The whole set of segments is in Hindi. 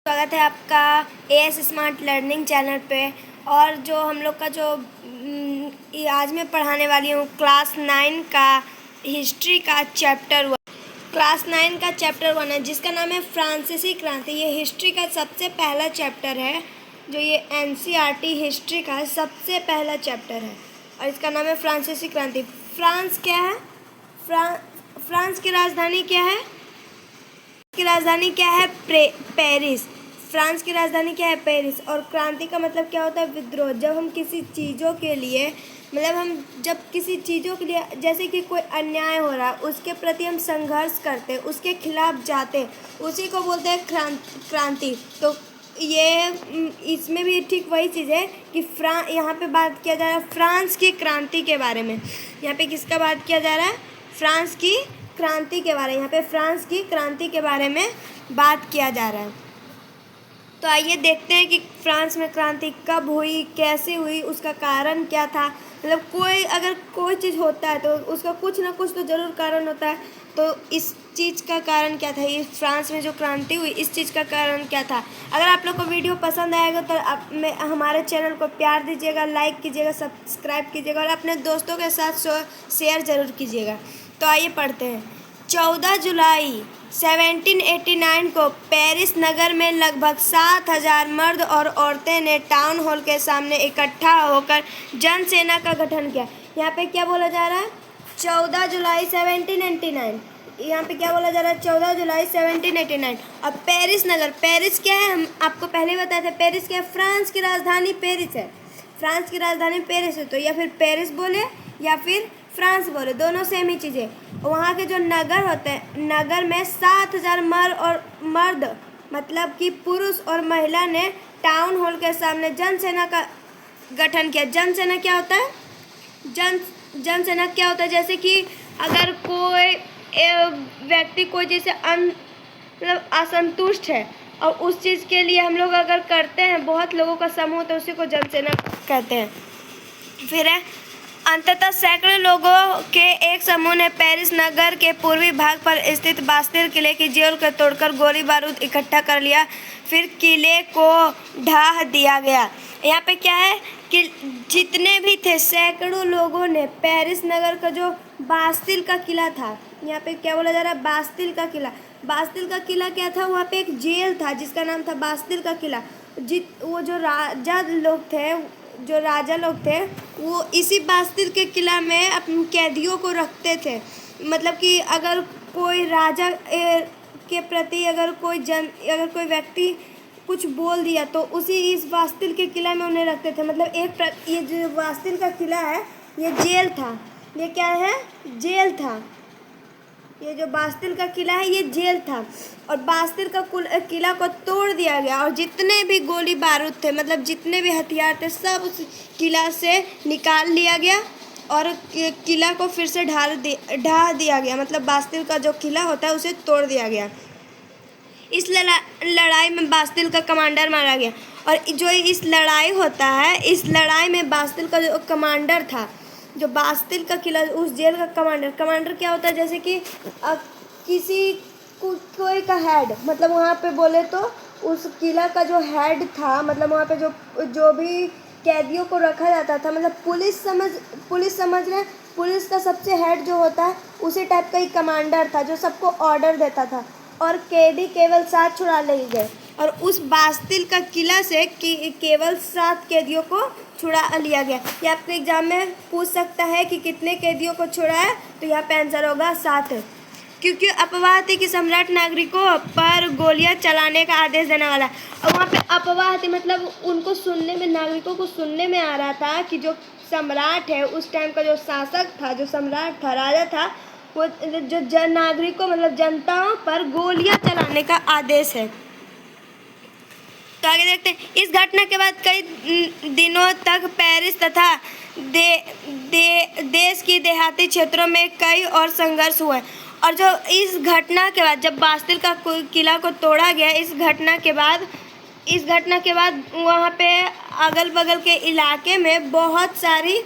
स्वागत है आपका एएस स्मार्ट लर्निंग चैनल पे। और जो हम लोग का जो आज मैं पढ़ाने वाली हूँ क्लास 9 का हिस्ट्री का चैप्टर 1। क्लास 9 का चैप्टर 1 है जिसका नाम है फ्रांसीसी क्रांति। ये हिस्ट्री का सबसे पहला चैप्टर है, जो ये एनसीईआरटी हिस्ट्री का सबसे पहला चैप्टर है और इसका नाम है फ्रांसीसी क्रांति। फ्रांस क्या है? फ्रांस की राजधानी क्या है? की राजधानी क्या है? पेरिस। फ्रांस की राजधानी क्या है? पेरिस। और क्रांति का मतलब क्या होता है? विद्रोह। जब हम किसी चीज़ों के लिए जैसे कि कोई अन्याय हो रहा है उसके प्रति हम संघर्ष करते, उसके खिलाफ जाते, उसी को बोलते हैं क्रांति। तो ये इसमें भी ठीक वही चीज़ है कि यहाँ पे बात किया जा रहा है फ्रांस की क्रांति के बारे में। यहाँ पे किसका बात किया जा रहा है? फ्रांस की क्रांति के बारे में। यहाँ पे फ्रांस की क्रांति के बारे में बात किया जा रहा है। तो आइए देखते हैं कि फ्रांस में क्रांति कब हुई, कैसे हुई, उसका कारण क्या था। मतलब अगर कोई चीज़ होता है तो उसका कुछ ना कुछ तो ज़रूर कारण होता है। तो इस चीज़ का कारण क्या था? ये फ्रांस में जो क्रांति हुई इस चीज़ का कारण क्या था? अगर आप लोग को वीडियो पसंद आएगा तो हमारे चैनल को प्यार दीजिएगा, लाइक कीजिएगा, सब्सक्राइब कीजिएगा और अपने दोस्तों के साथ शेयर ज़रूर कीजिएगा। तो आइए पढ़ते हैं। 14 जुलाई 1789 को पेरिस नगर में लगभग 7,000 मर्द और औरतें ने टाउन हॉल के सामने इकट्ठा होकर जनसेना का गठन किया। यहाँ पे क्या बोला जा रहा है? 14 जुलाई 1789। यहाँ पे क्या बोला जा रहा है? 14 जुलाई 1789। और पेरिस नगर, पेरिस क्या है? हम आपको पहले ही बताए थे। पेरिस क्या है? फ्रांस की राजधानी पेरिस है। फ्रांस की राजधानी पेरिस है, तो या फिर पेरिस बोले या फिर फ्रांस बोले, दोनों सेम ही चीज़ें। वहाँ के जो नगर होते हैं, नगर में 7,000 मर्द मतलब कि पुरुष और महिला ने टाउन हॉल के सामने जनसेना का गठन किया। जनसेना क्या होता है? जनसेना क्या होता है? जैसे कि अगर कोई व्यक्ति कोई जैसे मतलब असंतुष्ट है और उस चीज़ के लिए हम लोग अगर करते हैं, बहुत लोगों का समूह, तो उसी को जनसेना कहते हैं। फिर है अंततः सैकड़ों लोगों के एक समूह ने पेरिस नगर के पूर्वी भाग पर स्थित बास्तिल किले की जेल को तोड़कर गोली बारूद इकट्ठा कर लिया। फिर किले को ढा दिया गया। यहाँ पे क्या है कि जितने भी थे सैकड़ों लोगों ने पेरिस नगर का जो बास्तिल का किला था, यहाँ पे क्या बोला जा रहा है? बास्तिल का किला। बास्तिल का किला क्या था? वहाँ पे एक जेल था जिसका नाम था बास्तिल का किला। वो जो राजा लोग थे वो इसी बास्तिल के किला में अपने कैदियों को रखते थे। मतलब कि अगर कोई राजा के प्रति अगर कोई व्यक्ति कुछ बोल दिया तो इस बास्तिल के किला में उन्हें रखते थे। मतलब ये जो बास्तिल का किला है ये जेल था। ये क्या है? जेल था। ये जो बास्तिल का किला है ये जेल था और बास्तिल का किला को तोड़ दिया गया और जितने भी गोली बारूद थे, मतलब जितने भी हथियार थे, सब उस किला से निकाल लिया गया और किला को फिर से ढा दिया गया। मतलब बास्तिल का जो किला होता है उसे तोड़ दिया गया। इस लड़ाई में बास्तिल का कमांडर मारा गया। और जो इस लड़ाई होता है, इस लड़ाई में बास्तिल का जो कमांडर था, जो बास्तिल का किला, उस जेल का कमांडर क्या होता है? जैसे कि किसी कोई का हेड, मतलब वहाँ पे बोले तो उस किला का जो हेड था, मतलब वहाँ पे जो भी कैदियों को रखा जाता था, मतलब पुलिस समझ रहे, पुलिस का सबसे हेड जो होता है उसी टाइप का ही कमांडर था जो सबको ऑर्डर देता था। और कैदी केवल 7 छुड़ा ले गए और उस बास्तिल का किला से केवल 7 कैदियों को छुड़ा लिया गया। ये आपके एग्जाम में पूछ सकता है कि कितने कैदियों को छुड़ा है, तो यहाँ पे आंसर होगा 7। क्योंकि अफवाह थी कि सम्राट नागरिकों पर गोलियां चलाने का आदेश देने वाला। और वहाँ पे अफवाह थी, मतलब उनको नागरिकों को सुनने में आ रहा था कि जो सम्राट है, उस टाइम का जो शासक था, जो सम्राट था, राजा था, वो जो नागरिकों मतलब जनताओं पर गोलियां चलाने का आदेश है। तो आगे देखते हैं। इस घटना के बाद कई दिनों तक पेरिस तथा देश की देहाती क्षेत्रों में कई और संघर्ष हुए। और जो इस घटना के बाद जब बास्तिल का किला को तोड़ा गया, इस घटना के बाद वहाँ पे अगल बगल के इलाके में बहुत सारी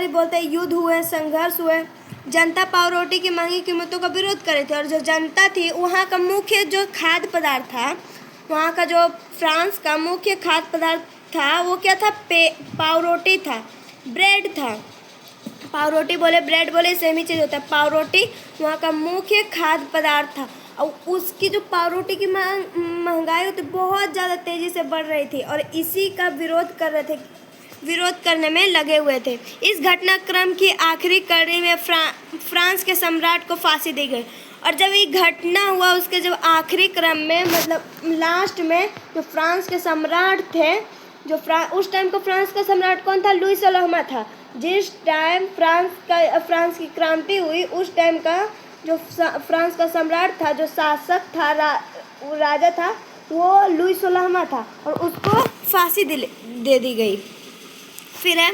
बोलते हैं युद्ध हुए, संघर्ष हुए। जनता पाव रोटी की महंगी कीमतों का विरोध कर रही थी। और जो जनता थी वहाँ का मुख्य जो खाद्य पदार्थ था, वहाँ का जो फ्रांस का मुख्य खाद्य पदार्थ था वो क्या था? पाव रोटी था, ब्रेड था। पाव रोटी बोले ब्रेड बोले सेम ही चीज़ होता है। पाव रोटी वहाँ का मुख्य खाद्य पदार्थ था और उसकी जो पाव रोटी की महंगाई होती बहुत ज़्यादा तेज़ी से बढ़ रही थी और इसी का विरोध कर रहे थे, विरोध करने में लगे हुए थे। इस घटनाक्रम की आखिरी कड़ी में फ्रांस के सम्राट को फांसी दी गई। और जब ये घटना हुआ उसके जब आखिरी क्रम में मतलब लास्ट में जो फ्रांस के सम्राट थे, जो उस टाइम का फ्रांस का सम्राट कौन था? लुई 16वां था। जिस टाइम फ्रांस की क्रांति हुई उस टाइम का जो फ्रांस का सम्राट था, जो शासक था, राजा था, वो लुई 16वां था और उसको फांसी दे दी गई। फिर है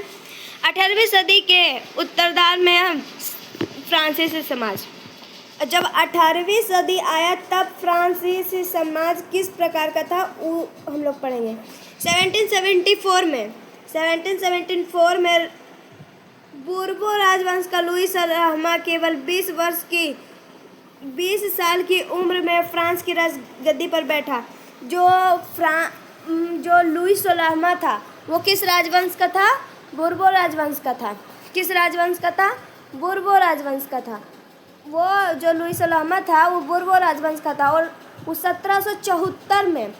18वीं सदी के उत्तरार्ध में फ्रांसीसी समाज। जब 18वीं सदी आया तब फ्रांसीसी समाज किस प्रकार का था वो हम लोग पढ़ेंगे। 1774 में बूर्बो राजवंश का लुई 16वां केवल 20 साल की उम्र में फ्रांस की राजगद्दी पर बैठा। जो लुई 16वां था वो किस राजवंश का था? बूर्बो राजवंश का था। किस राजवंश का था? बूर्बो राजवंश का था। वो जो लुई 16वां था वो बूर्बो राजवंश का था और वो 1774 में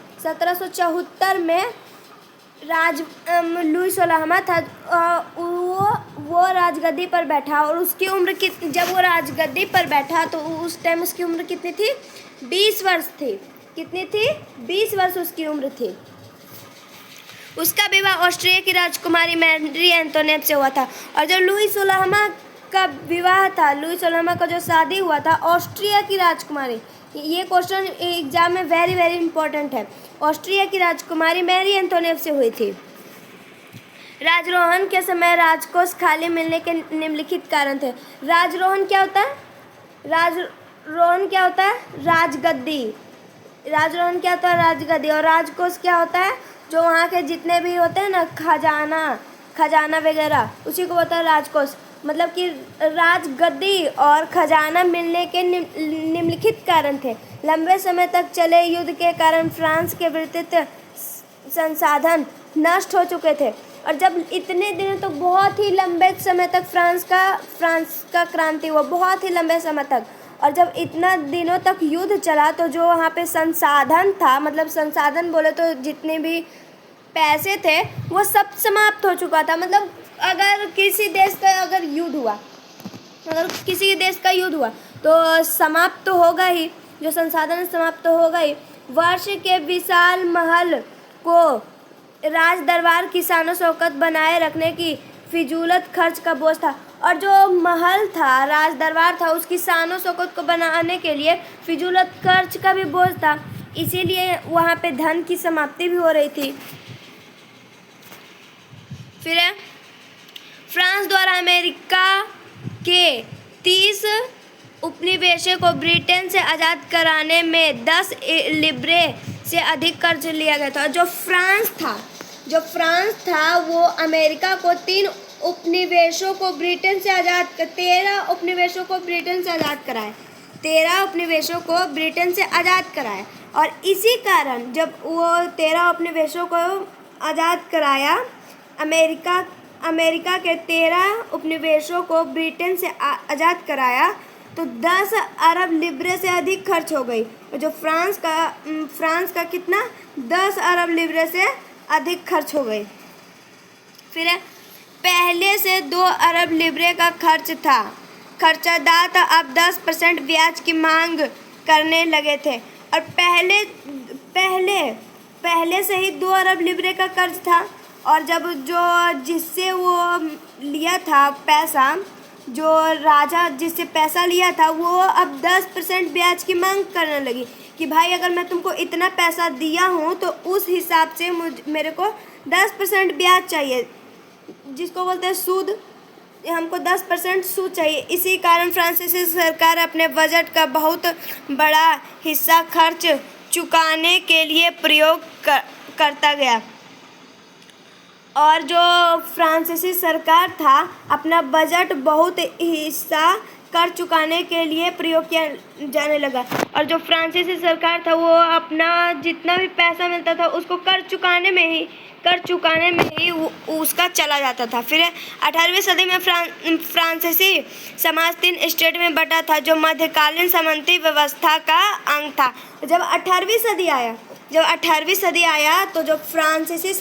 लुई 16वां था, वो राजगद्दी पर बैठा और उसकी उम्र जब वो राजगद्दी पर बैठा तो उस टाइम उसकी उम्र कितनी थी? 20 वर्ष थी। कितनी थी? 20 वर्ष उसकी उम्र थी। उसका विवाह ऑस्ट्रिया की राजकुमारी मैरी एंटोनेट से हुआ था। और जब लुई 16वां का विवाह था, लुई 16वां का जो शादी हुआ था ऑस्ट्रिया की राजकुमारी, ये क्वेश्चन एग्जाम में वेरी वेरी इंपॉर्टेंट है, ऑस्ट्रिया की राजकुमारी मैरी एंटोनेट से हुई थी। राजरोहण के समय राजकोष खाली मिलने के निम्नलिखित कारण थे। राजरोहण क्या होता है? राजरोहण क्या होता है? राजगद्दी। राजरोहण क्या होता है? राजगद्दी। और राजकोष क्या होता है? जो वहाँ के जितने भी होते हैं ना, खजाना वगैरह, उसी को बोलता है राजकोष। मतलब कि राजगद्दी और खजाना मिलने के निम्नलिखित कारण थे। लंबे समय तक चले युद्ध के कारण फ्रांस के वित्तीय संसाधन नष्ट हो चुके थे। और जब इतने दिनों तक बहुत ही लंबे समय तक फ्रांस का क्रांति हुआ, बहुत ही लंबे समय तक, और जब इतना दिनों तक युद्ध चला तो जो वहाँ पे संसाधन था, मतलब संसाधन बोले तो जितने भी पैसे थे वो सब समाप्त हो चुका था। मतलब अगर किसी देश का युद्ध हुआ तो समाप्त तो होगा ही, जो संसाधन समाप्त तो होगा ही। वर्ष के विशाल महल को राज दरबार की शानो शौकत बनाए रखने की फिजूलत खर्च का बोझ था। और जो महल था, राज दरबार था, उसकी शानो शौकत को बनाने के लिए फिजूलत खर्च का भी बोझ था, इसीलिए वहाँ पे धन की समाप्ति भी हो रही थी। फिर है फ्रांस द्वारा अमेरिका के 30 उपनिवेशों को ब्रिटेन से आज़ाद कराने में 10 लिब्रे से अधिक कर्ज लिया गया था। और जो फ्रांस था वो अमेरिका को 13 उपनिवेशों को ब्रिटेन से आज़ाद 13 उपनिवेशों को ब्रिटेन से आज़ाद कराए। 13 उपनिवेशों को ब्रिटेन से आज़ाद कराए। और इसी कारण जब वो 13 उपनिवेशों को आज़ाद कराया, अमेरिका के 13 उपनिवेशों को ब्रिटेन से आज़ाद कराया, तो 10 अरब लिब्रे से अधिक खर्च हो गई। और जो फ्रांस का कितना? 10 अरब लिब्रे से अधिक खर्च हो गई। फिर पहले से 2 अरब लिब्रे का खर्चदाता अब 10% ब्याज की मांग करने लगे थे। और पहले से ही 2 अरब लिब्रे का कर्ज था। और जब जिससे वो लिया था पैसा, जो राजा जिससे पैसा लिया था, वो अब 10% ब्याज की मांग करने लगी कि भाई अगर मैं तुमको इतना पैसा दिया हूँ तो उस हिसाब से मेरे को 10% ब्याज चाहिए, जिसको बोलते हैं सूद। हमको 10% सूद चाहिए। इसी कारण फ्रांसीसी सरकार अपने बजट का बहुत बड़ा हिस्सा खर्च चुकाने के लिए प्रयोग करता गया। और जो फ्रांसीसी सरकार था अपना बजट बहुत हिस्सा कर चुकाने के लिए प्रयोग किया जाने लगा। और जो फ्रांसीसी सरकार था वो अपना जितना भी पैसा मिलता था उसको कर चुकाने में ही उसका चला जाता था। फिर 18वीं सदी में फ्रांसीसी समाज 3 स्टेट में बटा था जो मध्यकालीन सामंती व्यवस्था का अंग था। जब 18वीं सदी आया तो जो फ्रांसीसी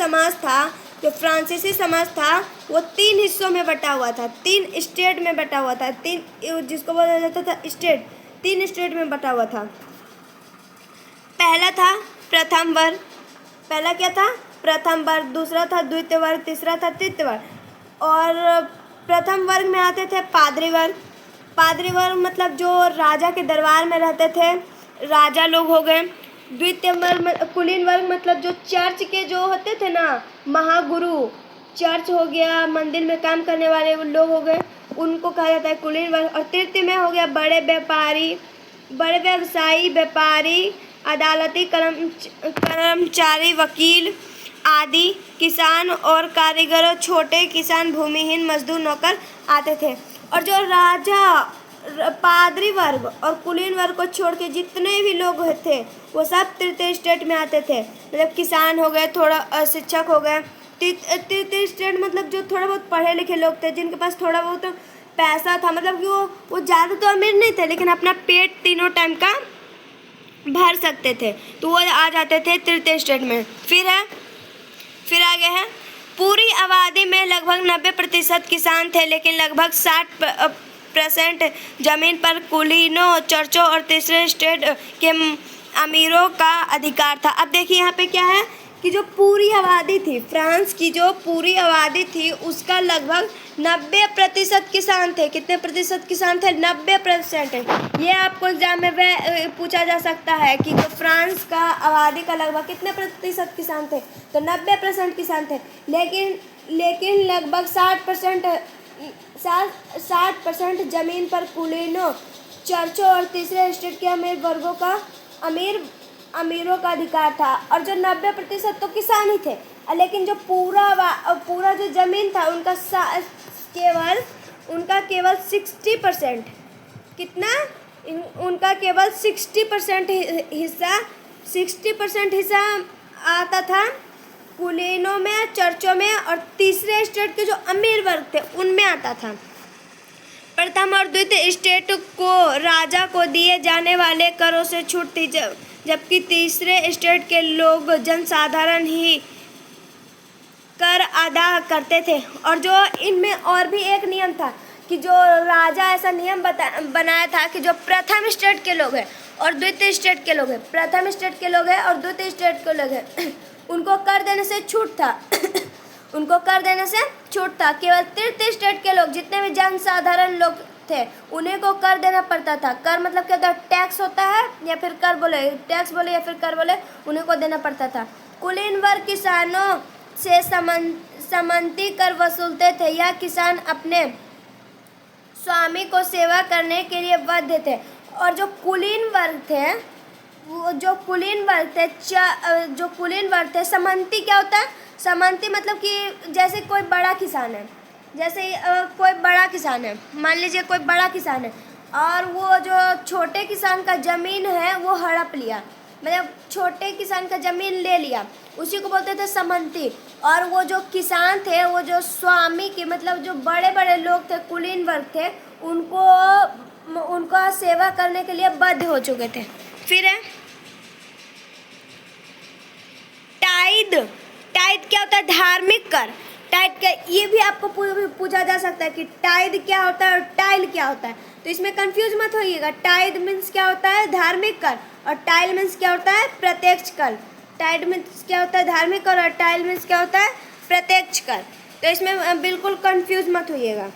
समाज था वो 3 हिस्सों में बटा हुआ था, 3 स्टेट में बटा हुआ था, 3 जिसको बोला जाता था स्टेट, 3 स्टेट में बटा हुआ था। पहला था प्रथम वर्ग, पहला क्या था? प्रथम वर्ग, दूसरा था द्वितीय वर्ग, तीसरा था तृतीय वर्ग। और प्रथम वर्ग में आते थे पादरी वर्ग मतलब जो राजा के दरबार में रहते थे, राजा लोग हो गए। द्वितीय वर्ग कुलीन वर्ग मतलब जो चर्च के जो होते थे ना, महागुरु, चर्च हो गया, मंदिर में काम करने वाले लोग हो गए, उनको कहा जाता है कुलीन वर्ग। और तृतीय में हो गया बड़े व्यवसायी, व्यापारी, अदालती कर्मचारी, वकील आदि, किसान और कारीगरों, छोटे किसान, भूमिहीन मजदूर, नौकर आते थे। और जो राजा, पादरी वर्ग और कुलीन वर्ग को छोड़ के जितने भी लोग थे वो सब तृतीय स्टेट में आते थे। मतलब किसान हो गए, थोड़ा शिक्षक हो गए। तृतीय स्टेट मतलब जो थोड़ा बहुत पढ़े लिखे लोग थे, जिनके पास थोड़ा बहुत पैसा था, मतलब कि वो ज़्यादा तो अमीर नहीं थे लेकिन अपना पेट तीनों टाइम का भर सकते थे, तो वो आ जाते थे तृतीय स्टेट में। फिर आगे है पूरी आबादी में लगभग 90% किसान थे, लेकिन लगभग 60% जमीन पर कुलीनों, चर्चों और तीसरे स्टेट के अमीरों का अधिकार था। अब देखिए यहाँ पे क्या है कि जो पूरी आबादी थी, फ्रांस की जो पूरी आबादी थी उसका लगभग 90% किसान थे। कितने प्रतिशत किसान थे? 90%। ये आपको एग्जाम में पूछा जा सकता है कि जो फ्रांस का आबादी का लगभग कितने प्रतिशत किसान थे, तो 90% किसान थे। लेकिन लगभग 60% जमीन पर कुलीनों, चर्चों और तीसरे स्टेट के अमीरों का अधिकार था। और जो 90% तो किसान ही थे, लेकिन जो पूरा जो जमीन था उनका केवल 60%, कितना? उनका केवल 60% हिस्सा आता था कुलीनों में, चर्चों में, और तीसरे स्टेट के जो अमीर वर्ग थे उनमें आता था। प्रथम और द्वितीय स्टेट को राजा को दिए जाने वाले करों से छूट थी, जबकि तीसरे स्टेट के लोग जनसाधारण ही कर अदा करते थे। और जो इनमें और भी एक नियम था कि जो राजा ऐसा नियम बनाया था कि जो प्रथम स्टेट के लोग हैं और द्वितीय स्टेट के लोग हैं, प्रथम स्टेट के लोग हैं और द्वितीय स्टेट के लोग हैं, उनको कर देने से छूट था। केवल तृतीय स्टेट के लोग, जितने भी जनसाधारण लोग थे, उन्हें को कर देना पड़ता था। कर मतलब क्या होता है? टैक्स होता है, या फिर टैक्स बोले या फिर कर बोले, उन्हें को देना पड़ता था। कुलीन वर्ग किसानों से समंती कर वसूलते थे। यह किसान अपने स्वामी को सेवा करने के लिए बाध्य थे। और जो कुलीन वर्ग थे, समंती क्या होता है? समंती मतलब कि जैसे कोई बड़ा किसान है, मान लीजिए कोई बड़ा किसान है और वो जो छोटे किसान का ज़मीन है वो हड़प लिया, मतलब छोटे किसान का ज़मीन ले लिया, उसी को बोलते थे समंती। और वो जो किसान थे, वो जो स्वामी के मतलब जो बड़े बड़े लोग थे, कुलीन वर्ग थे, उनका सेवा करने के लिए बाध्य हो चुके थे। फिर है टाइद क्या होता है? धार्मिक कर। टाइड का ये भी आपको पूछा जा सकता है कि टाइड क्या होता है और टाइल क्या होता है, तो इसमें कंफ्यूज मत होइएगा। टाइड मीन्स क्या होता है? धार्मिक कर, और टाइल मीन्स क्या होता है? प्रत्यक्ष कर। टाइड मीन्स क्या होता है? धार्मिक कर, और टाइल मीन्स क्या होता है? प्रत्यक्ष कर। तो इसमें बिल्कुल कंफ्यूज मत होइएगा।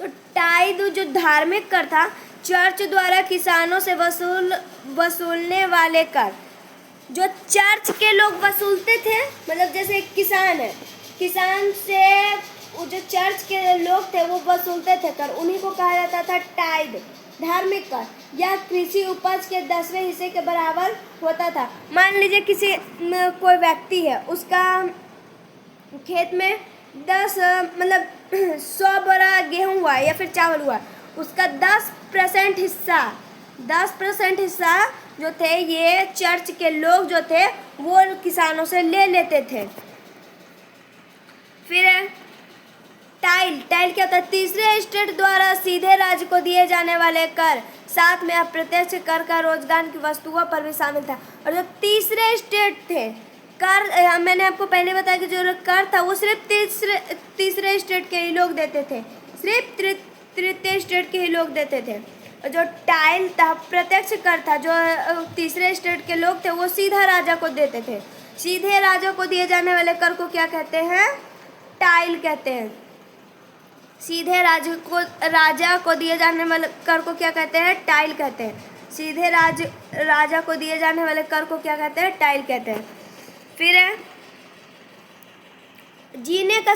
तो टाइड जो धार्मिक कर था, चर्च द्वारा किसानों से वसूलने वाले कर, जो चर्च के लोग वसूलते थे, मतलब जैसे किसान है, किसान से वो जो चर्च के लोग थे वो वसूलते थे कर, उन्हीं को कहा जाता था टाइड, धार्मिक कर। यह कृषि उपज के 10वें हिस्से के बराबर होता था। मान लीजिए कोई व्यक्ति है, उसका खेत में 100 बोरा गेहूँ हुआ या फिर चावल हुआ, उसका 10% हिस्सा जो थे ये चर्च के लोग जो थे वो किसानों से ले लेते थे। फिर टाइल क्या होता है? तीसरे स्टेट द्वारा सीधे राज्य को दिए जाने वाले कर, साथ में अप्रत्यक्ष कर का रोजगार की वस्तुओं पर भी शामिल था। और जो तीसरे स्टेट थे कर, मैंने आपको पहले बताया कि जो कर था वो सिर्फ तीसरे स्टेट के ही लोग देते थे, सिर्फ तृतीय स्टेट के ही लोग देते थे। और जो टाइल था प्रत्यक्ष कर था, जो तीसरे स्टेट के लोग थे वो सीधा राजा को देते थे। सीधे राजा को दिए जाने वाले कर को क्या कहते हैं? टाइल कहते हैं। सीधे राजा को दिए जाने वाले कर को क्या कहते हैं? टाइल कहते हैं। सीधे राजा को दिए जाने वाले कर को क्या कहते हैं? टाइल कहते हैं। फिर है जीने का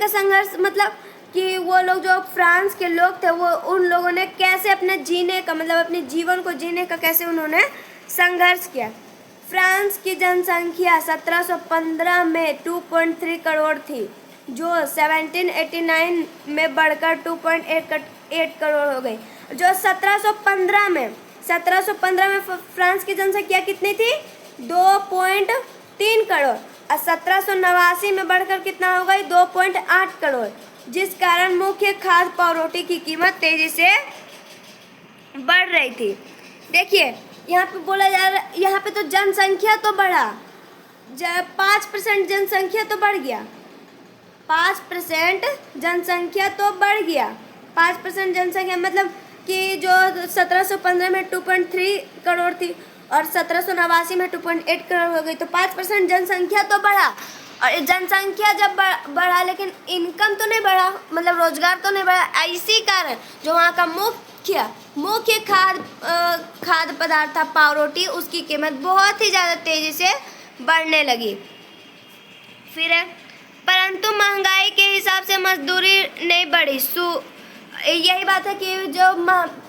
संघर्ष मतलब कि वो लोग जो फ्रांस के लोग थे वो उन लोगों ने कैसे अपने जीने का मतलब अपने जीवन को जीने का कैसे उन्होंने संघर्ष किया। फ्रांस की जनसंख्या 1715 में 2.3 करोड़ थी, जो 1789 में बढ़कर 2.8 करोड़ हो गई। जो 1715 में फ्रांस की जनसंख्या कितनी थी? 2.3 करोड़। और 1789 में बढ़कर कितना हो गई? 2.8 करोड़, जिस कारण मुख्य खाद्य पावरोटी की कीमत तेजी से बढ़ रही थी। देखिए यहाँ पे बोला जा रहा है, यहाँ पे तो जनसंख्या तो बढ़ा, 5% जनसंख्या तो बढ़ गया, 5% जनसंख्या तो बढ़ गया। 5% जनसंख्या मतलब कि जो 1715 में 2.3 करोड़ थी और 1789 में 2.8 करोड़ हो गई, तो 5% जनसंख्या तो बढ़ा। और जनसंख्या जब बढ़ा लेकिन इनकम तो नहीं बढ़ा, मतलब रोजगार तो नहीं बढ़ा। इसी कारण जो वहाँ का मुख्य खाद्य पदार्थ था पावरोटी, उसकी कीमत बहुत ही ज़्यादा तेज़ी से बढ़ने लगी। फिर परंतु महंगाई के हिसाब से मजदूरी नहीं बढ़ी। यही बात है कि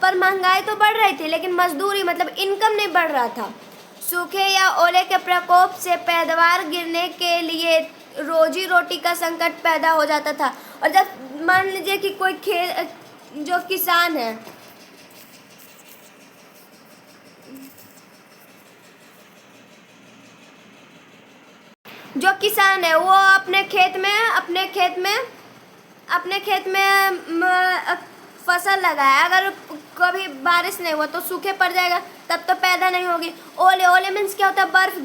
पर महंगाई तो बढ़ रही थी लेकिन मजदूरी मतलब इनकम नहीं बढ़ रहा था। सूखे या ओले के प्रकोप से पैदावार गिरने के लिए रोजी रोटी का संकट पैदा हो जाता था। और जब मान लीजिए कि कोई जो किसान है, वो अपने खेत में फसल लगाया, अगर कभी बारिश नहीं हुआ तो सूखे पड़ जाएगा, तब तो पैदा नहीं होगी। ओले मीन्स क्या होता है? बर्फ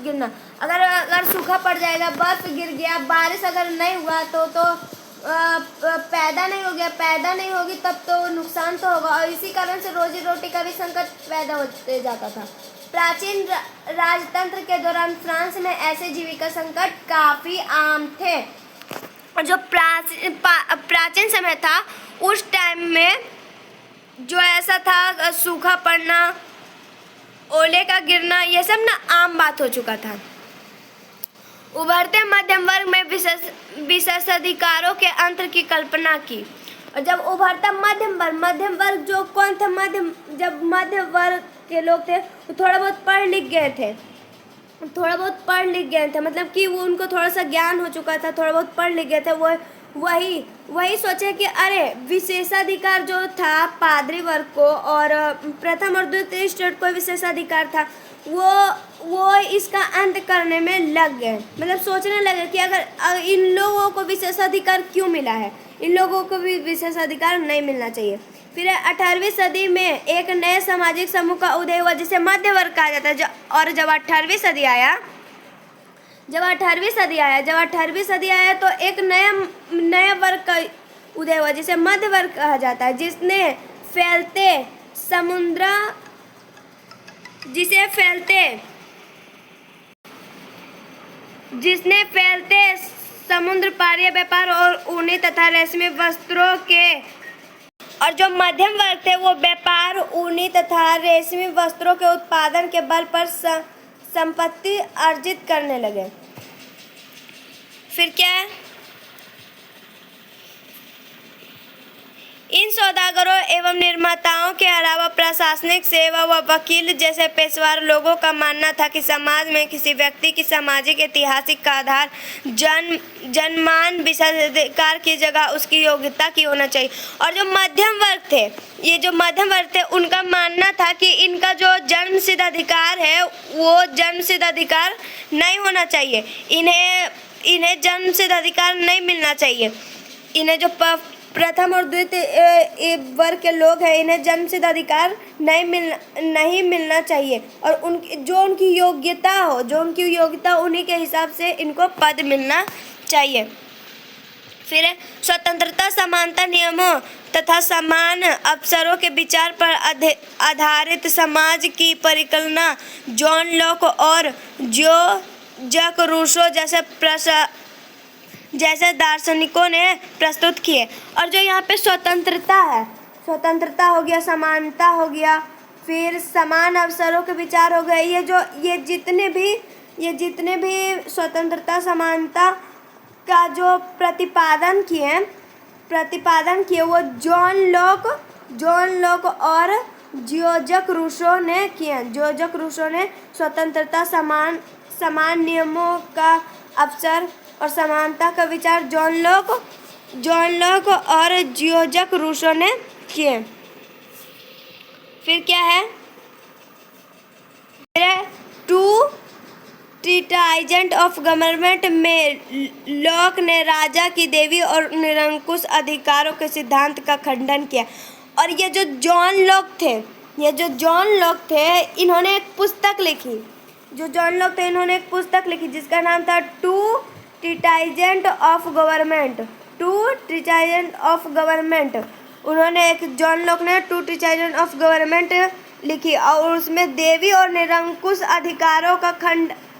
गिरना। अगर सूखा पड़ जाएगा, बर्फ गिर गया, बारिश अगर नहीं हुआ तो पैदा नहीं होगी, तब तो नुकसान तो होगा। और इसी कारण से रोजी रोटी का भी संकट पैदा होते जाता था। प्राचीन राजतंत्र के दौरान फ्रांस में ऐसे जीविका संकट काफ़ी आम थे। और जो प्राचीन समय था उस टाइम में जो ऐसा था, सूखा पड़ना, ओले का गिरना, ये सब ना आम बात हो चुका था। उभरते मध्यम वर्ग में विशेषाधिकारों के अंतर की कल्पना की। और जब उभरता मध्यम वर्ग जो कौन थे? जब मध्य वर्ग के लोग थे वो थोड़ा बहुत पढ़ लिख गए थे, मतलब कि वो उनको थोड़ा सा ज्ञान हो चुका था, थोड़ा बहुत पढ़ लिख गए थे। वो वही सोचे कि अरे विशेषाधिकार जो था पादरी वर्ग को और प्रथम और द्वितीय स्टेट को विशेषाधिकार था, वो इसका अंत करने में लग गए। मतलब सोचने लगे कि अगर इन लोगों को विशेषाधिकार क्यों मिला है, इन लोगों को भी विशेषाधिकार नहीं मिलना चाहिए। फिर 18वीं सदी में एक नए सामाजिक समूह का उदय हुआ जिसे मध्य वर्ग कहा जाता है। और जब 18वीं सदी आया तो एक नया वर्ग का उदय हुआ जिसे मध्य वर्ग कहा जाता है, जिसने फैलते समुद्र पारीय व्यापार और ऊनी तथा रेशमी वस्त्रों के, और जो मध्यम वर्ग थे वो व्यापार, ऊनी तथा रेशमी वस्त्रों के उत्पादन के बल पर संपत्ति अर्जित करने लगे। फिर क्या है? इन सौदागरों एवं निर्माताओं के अलावा प्रशासनिक सेवा व वकील जैसे पेशेवर लोगों का मानना था कि समाज में किसी व्यक्ति की सामाजिक ऐतिहासिक का आधार जन्मान विशेषाधिकार की जगह उसकी योग्यता की होना चाहिए। और जो मध्यम वर्ग थे, ये जो मध्यम वर्ग थे, उनका मानना था कि इनका जो जन्मसिद्ध अधिकार है वो जन्मसिद्ध अधिकार नहीं होना चाहिए, इन्हें जन्मसिद्ध अधिकार नहीं मिलना चाहिए। इन्हें जो प्रथम और द्वितीय वर्ग के लोग हैं, इन्हें जन्मसिद्ध अधिकार नहीं मिलना चाहिए और उनकी योग्यता उन्हीं के हिसाब से इनको पद मिलना चाहिए। फिर स्वतंत्रता, समानता नियमों तथा समान अवसरों के विचार पर आधारित समाज की परिकल्पना जॉन लॉक और जैक रूसो जैसे दार्शनिकों ने प्रस्तुत किए। और जो यहाँ पे स्वतंत्रता है, स्वतंत्रता हो गया, समानता हो गया, फिर समान अवसरों के विचार हो गए, ये जितने भी स्वतंत्रता समानता का जो प्रतिपादन किए वो जॉन लॉक और जैक रूसो ने किए। जैक रूसो ने स्वतंत्रता, समान नियमों का अवसर और समानता का विचार जॉन लॉक और जैक रूसो ने किए। फिर क्या है, टू ट्रीटाइजेंट ऑफ गवर्नमेंट में लॉक ने राजा की देवी और निरंकुश अधिकारों के सिद्धांत का खंडन किया। और ये जो जॉन लॉक थे, इन्होंने एक पुस्तक लिखी जिसका नाम था two treatises of government. John Locke ने टू ट्रीटाइजेंट ऑफ गवर्नमेंट लिखी और उसमें देवी और निरंकुश अधिकारों का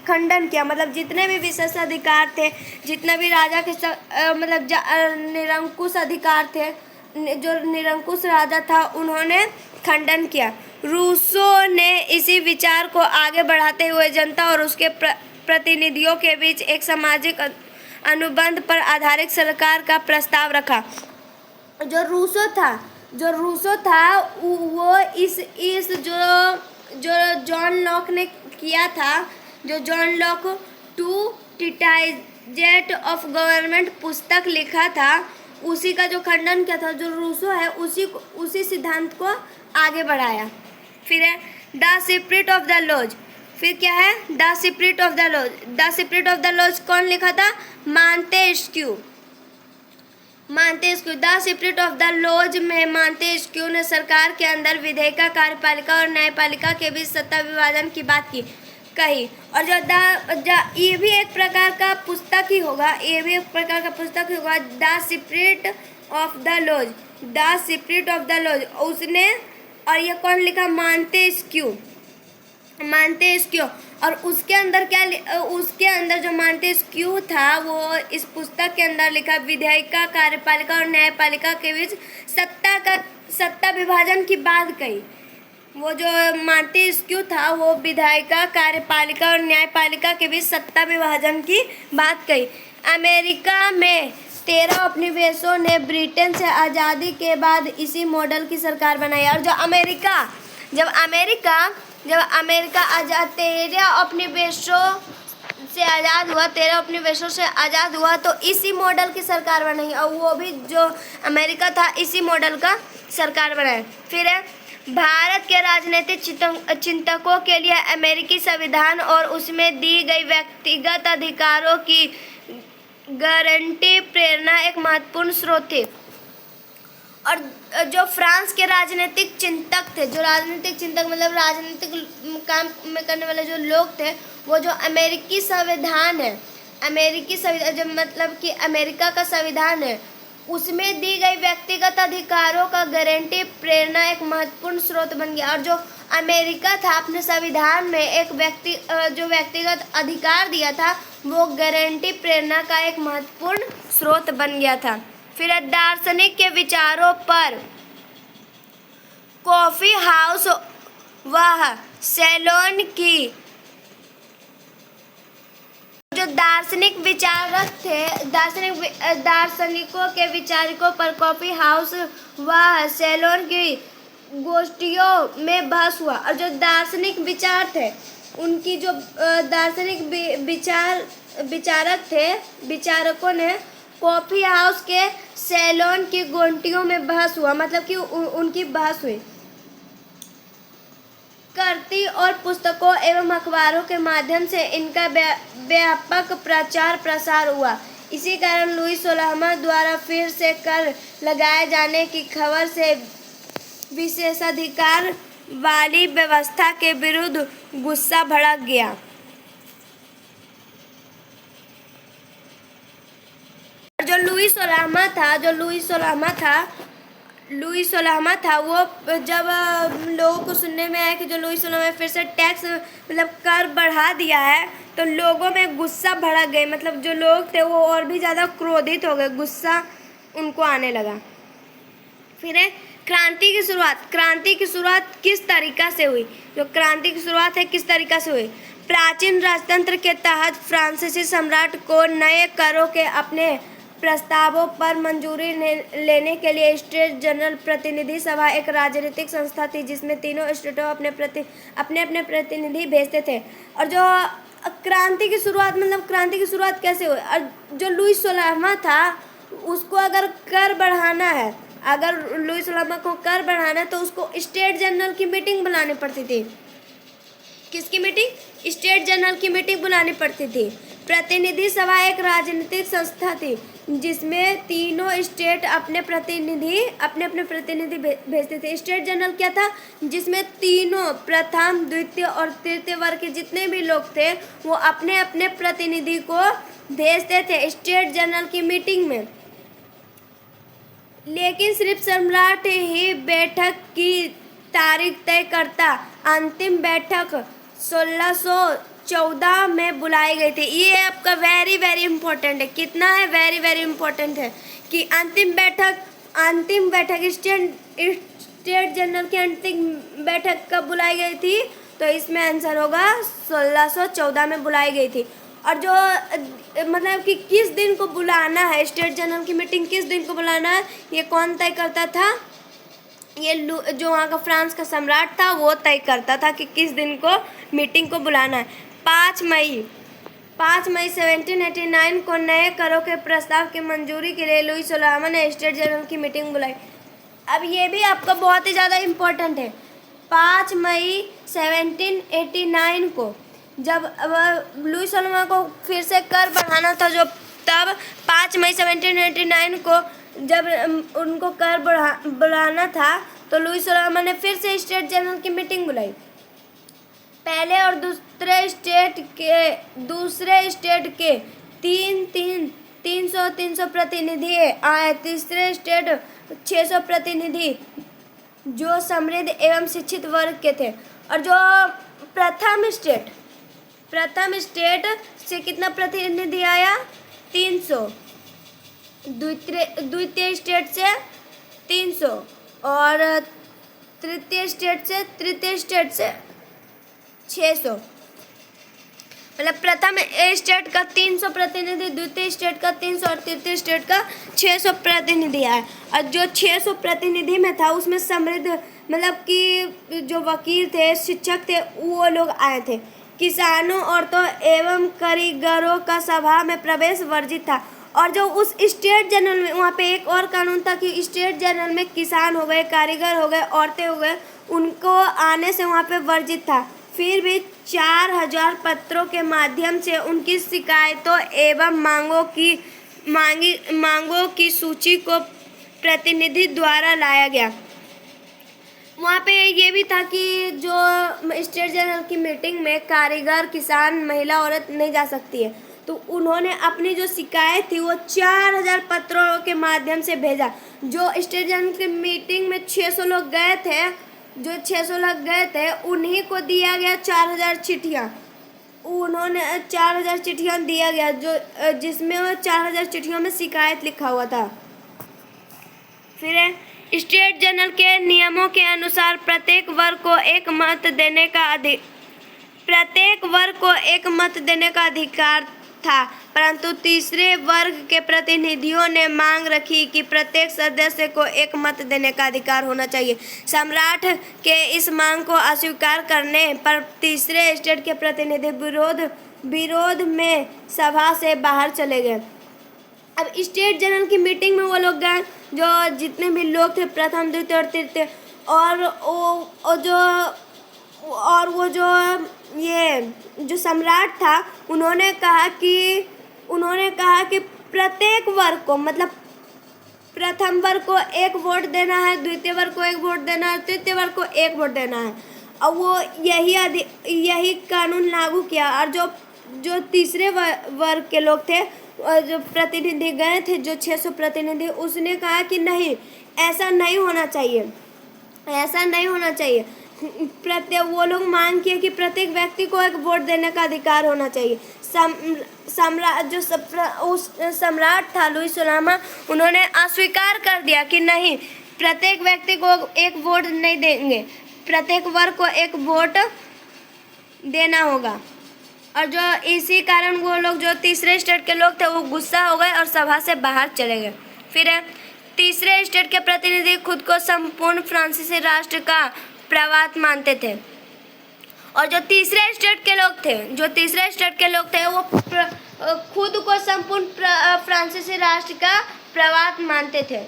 खंडन किया। मतलब जितने भी विशेष अधिकार थे, जितने भी राजा के निरंकुश अधिकार थे, जो निरंकुश राजा था, उन्होंने खंडन किया। रूसो ने इसी विचार को आगे बढ़ाते हुए जनता और उसके प्रतिनिधियों के बीच एक सामाजिक अनुबंध पर आधारित सरकार का प्रस्ताव रखा। जो रूसो था वो इस जो जॉन लॉक ने किया था, जो John Locke two treatises of government पुस्तक लिखा था, उसी का जो खंडन किया था जो रूसो है, उसी सिद्धांत को आगे बढ़ाया। फिर है the spirit of the laws. फिर क्या है, the spirit of the laws कौन लिखा था? Montesquieu. The spirit of the laws में मॉन्टेस्क्यू ने सरकार के अंदर विधायिका, कार्यपालिका और न्यायपालिका के बीच सत्ता विभाजन की बात कही। और ये भी एक प्रकार का पुस्तक ही होगा, the spirit of the laws. उसने, और ये कौन लिखा? मॉन्टेस्क्यू। और उसके अंदर जो मॉन्टेस्क्यू था, वो इस पुस्तक के अंदर लिखा विधायिका, कार्यपालिका और न्यायपालिका के बीच सत्ता विभाजन की बात कही। वो जो मॉन्टेस्क्यू था, वो विधायिका, कार्यपालिका और न्यायपालिका के बीच सत्ता विभाजन की बात कही। अमेरिका में 13 उपनिवेशों ने ब्रिटेन से आज़ादी के बाद इसी मॉडल की सरकार बनाई। और जब अमेरिका आज़ाद 13 उपनिवेशों से आज़ाद हुआ तो इसी मॉडल की सरकार बनाई, और वो भी जो अमेरिका था इसी मॉडल का सरकार बनाया। फिर है भारत के राजनीतिक चिंतकों के लिए अमेरिकी संविधान और उसमें दी गई व्यक्तिगत अधिकारों की गारंटी प्रेरणा एक महत्वपूर्ण स्रोत थी। और जो फ्रांस के राजनीतिक चिंतक थे, मतलब राजनीतिक काम में करने वाले जो लोग थे, वो जो अमेरिकी संविधान जो मतलब कि अमेरिका का संविधान है, उसमें दी गई व्यक्तिगत अधिकारों का गारंटी प्रेरणा एक महत्वपूर्ण स्रोत बन गया। और जो अमेरिका था, अपने संविधान में एक जो व्यक्तिगत अधिकार दिया था, वो गारंटी प्रेरणा का एक महत्वपूर्ण स्रोत बन गया था। फिर दार्शनिक के विचारों पर कॉफी हाउस व सैलून की जो जो दार्शनिक विचारक थे, दार्शनिकों के विचारों पर कॉफी हाउस व सैलून की गोष्ठियों में बहस हुआ। और जो दार्शनिक विचार थे, उनकी जो दार्शनिक विचारकों ने कॉफी हाउस के सैलून की गोष्ठियों में बहस हुआ, मतलब कि उनकी बहस हुई। कृति और पुस्तकों एवं अखबारों के माध्यम से इनका व्यापक प्रचार प्रसार हुआ। इसी कारण लुई 16वां द्वारा फिर से कर लगाए जाने की खबर से विशेषाधिकार वाली व्यवस्था के विरुद्ध गुस्सा भड़क गया। जो लुई 16वां था, वो जब लोगों को सुनने में आया कि जो लुई 16वां फिर से टैक्स मतलब कर बढ़ा दिया है, तो लोगों में गुस्सा भड़क गए। मतलब जो लोग थे वो और भी ज़्यादा क्रोधित हो गए, गुस्सा उनको आने लगा। फिर है क्रांति की शुरुआत किस तरीका से हुई? जो क्रांति की शुरुआत है किस तरीका से हुई? प्राचीन राजतंत्र के तहत फ्रांसीसी सम्राट को नए करों के अपने प्रस्तावों पर मंजूरी लेने के लिए स्टेट जनरल प्रतिनिधि सभा एक राजनीतिक संस्था थी, जिसमें तीनों स्टेटों अपने अपने प्रतिनिधि भेजते थे। और जो क्रांति की शुरुआत कैसे हुई? और जो लुई 16वां था, उसको अगर कर बढ़ाना है, तो उसको स्टेट जनरल की मीटिंग बुलानी पड़ती थी। किसकी मीटिंग? स्टेट जनरल की मीटिंग बुलानी पड़ती थी। प्रतिनिधि सभा एक राजनीतिक संस्था थी, जिसमें तीनों स्टेट अपने अपने प्रतिनिधि भेजते थे। स्टेट जनरल क्या था? जिसमें तीनों प्रथम, द्वितीय और तृतीय वर्ग के जितने भी लोग थे, वो अपने अपने प्रतिनिधि को भेजते थे स्टेट जनरल की मीटिंग में। लेकिन सिर्फ सम्राट ही बैठक की तारीख तय करता। अंतिम बैठक 1614 में बुलाई गई थी। ये आपका वेरी वेरी इंपॉर्टेंट है। कितना है? वेरी वेरी इंपॉर्टेंट है कि अंतिम बैठक स्टेट जनरल की अंतिम बैठक कब बुलाई गई थी? तो इसमें आंसर होगा 1614 में बुलाई गई थी। और जो मतलब कि किस दिन को बुलाना है, स्टेट जनरल की मीटिंग किस दिन को बुलाना है, ये कौन तय करता था? ये जो वहाँ का फ्रांस का सम्राट था, वो तय करता था कि किस दिन को मीटिंग को बुलाना है। 5 मई 1789 को नए करों के प्रस्ताव की मंजूरी के लिए लुई 16वां ने स्टेट जनरल की मीटिंग बुलाई। अब ये भी आपका बहुत ही ज़्यादा इम्पोर्टेंट है। 5 मई 1789 को जब लुई 16वां को फिर से कर बढ़ाना था, तब 5 मई 1789 को जब उनको कर बढ़ाना था, तो लुई 16वां ने फिर से स्टेट जनरल की मीटिंग बुलाई। पहले और दूसरे स्टेट के 300 प्रतिनिधि आए। तीसरे स्टेट 600 प्रतिनिधि जो समृद्ध एवं शिक्षित वर्ग के थे। और जो प्रथम स्टेट से कितना प्रतिनिधि आया? 300। द्वितीय स्टेट से 300 और तृतीय स्टेट से 600। मतलब प्रथम स्टेट का 300 प्रतिनिधि, द्वितीय स्टेट का 300 और तृतीय स्टेट का 600 प्रतिनिधि आए। और जो 600 प्रतिनिधि में था, उसमें समृद्ध मतलब कि जो वकील थे, शिक्षक थे, वो लोग आए थे। किसानों, औरतों एवं कारीगरों का सभा में प्रवेश वर्जित था। और जो उस स्टेट जनरल में, वहाँ पे एक और कानून था कि स्टेट जनरल में किसान हो गए, कारीगर हो गए, औरतें हो गए, उनको आने से वहाँ पे वर्जित था। फिर भी 4000 पत्रों के माध्यम से उनकी शिकायतों एवं मांगों की सूची को प्रतिनिधि द्वारा लाया गया। वहाँ पे ये भी था कि जो स्टेट जनरल की मीटिंग में कारीगर, किसान, महिला, औरत नहीं जा सकती है, तो उन्होंने अपनी जो शिकायत थी वो 4000 पत्रों के माध्यम से भेजा। जो स्टेट जनरल की मीटिंग में 600 लोग गए थे, उन्हीं को दिया गया 4000 चिट्ठियाँ। उन्होंने 4000 चिट्ठियाँ दिया गया, जो जिसमें वो 4000 चिट्ठियों में शिकायत लिखा हुआ था। फिर स्टेट जनरल के नियमों के अनुसार प्रत्येक वर्ग को एक मत देने का अधिकार था, परंतु तीसरे वर्ग के प्रतिनिधियों ने मांग रखी कि प्रत्येक सदस्य को एक मत देने का अधिकार होना चाहिए। सम्राट के इस मांग को अस्वीकार करने पर तीसरे स्टेट के प्रतिनिधि विरोध में सभा से बाहर चले गए। अब स्टेट जनरल की मीटिंग में वो लोग गए, जो जितने भी लोग थे, प्रथम, द्वितीय और तृतीय, और वो जो सम्राट था, उन्होंने कहा कि प्रत्येक वर्ग को, मतलब प्रथम वर्ग को एक वोट देना है, द्वितीय वर्ग को एक वोट देना है, तृतीय वर्ग को एक वोट देना है। और वो यही कानून लागू किया। और जो तीसरे वर्ग के लोग थे, जो प्रतिनिधि गए थे, जो 600 प्रतिनिधि, उसने कहा कि नहीं, ऐसा नहीं होना चाहिए, ऐसा नहीं होना चाहिए। वो लोग मांग किए कि प्रत्येक व्यक्ति को एक वोट देने का अधिकार होना चाहिए। सम्राट था लुई सोलामा, उन्होंने अस्वीकार कर दिया कि नहीं, प्रत्येक व्यक्ति को एक वोट नहीं देंगे, प्रत्येक वर्ग को एक वोट देना होगा। और जो इसी कारण वो लोग, जो तीसरे स्टेट के लोग थे, वो गुस्सा हो गए और सभा से बाहर चले गए। फिर तीसरे स्टेट के प्रतिनिधि खुद को संपूर्ण फ्रांसीसी राष्ट्र का प्रवाद मानते थे। और जो तीसरे स्टेट के लोग थे, वो खुद को संपूर्ण फ्रांसीसी राष्ट्र का प्रवाद मानते थे।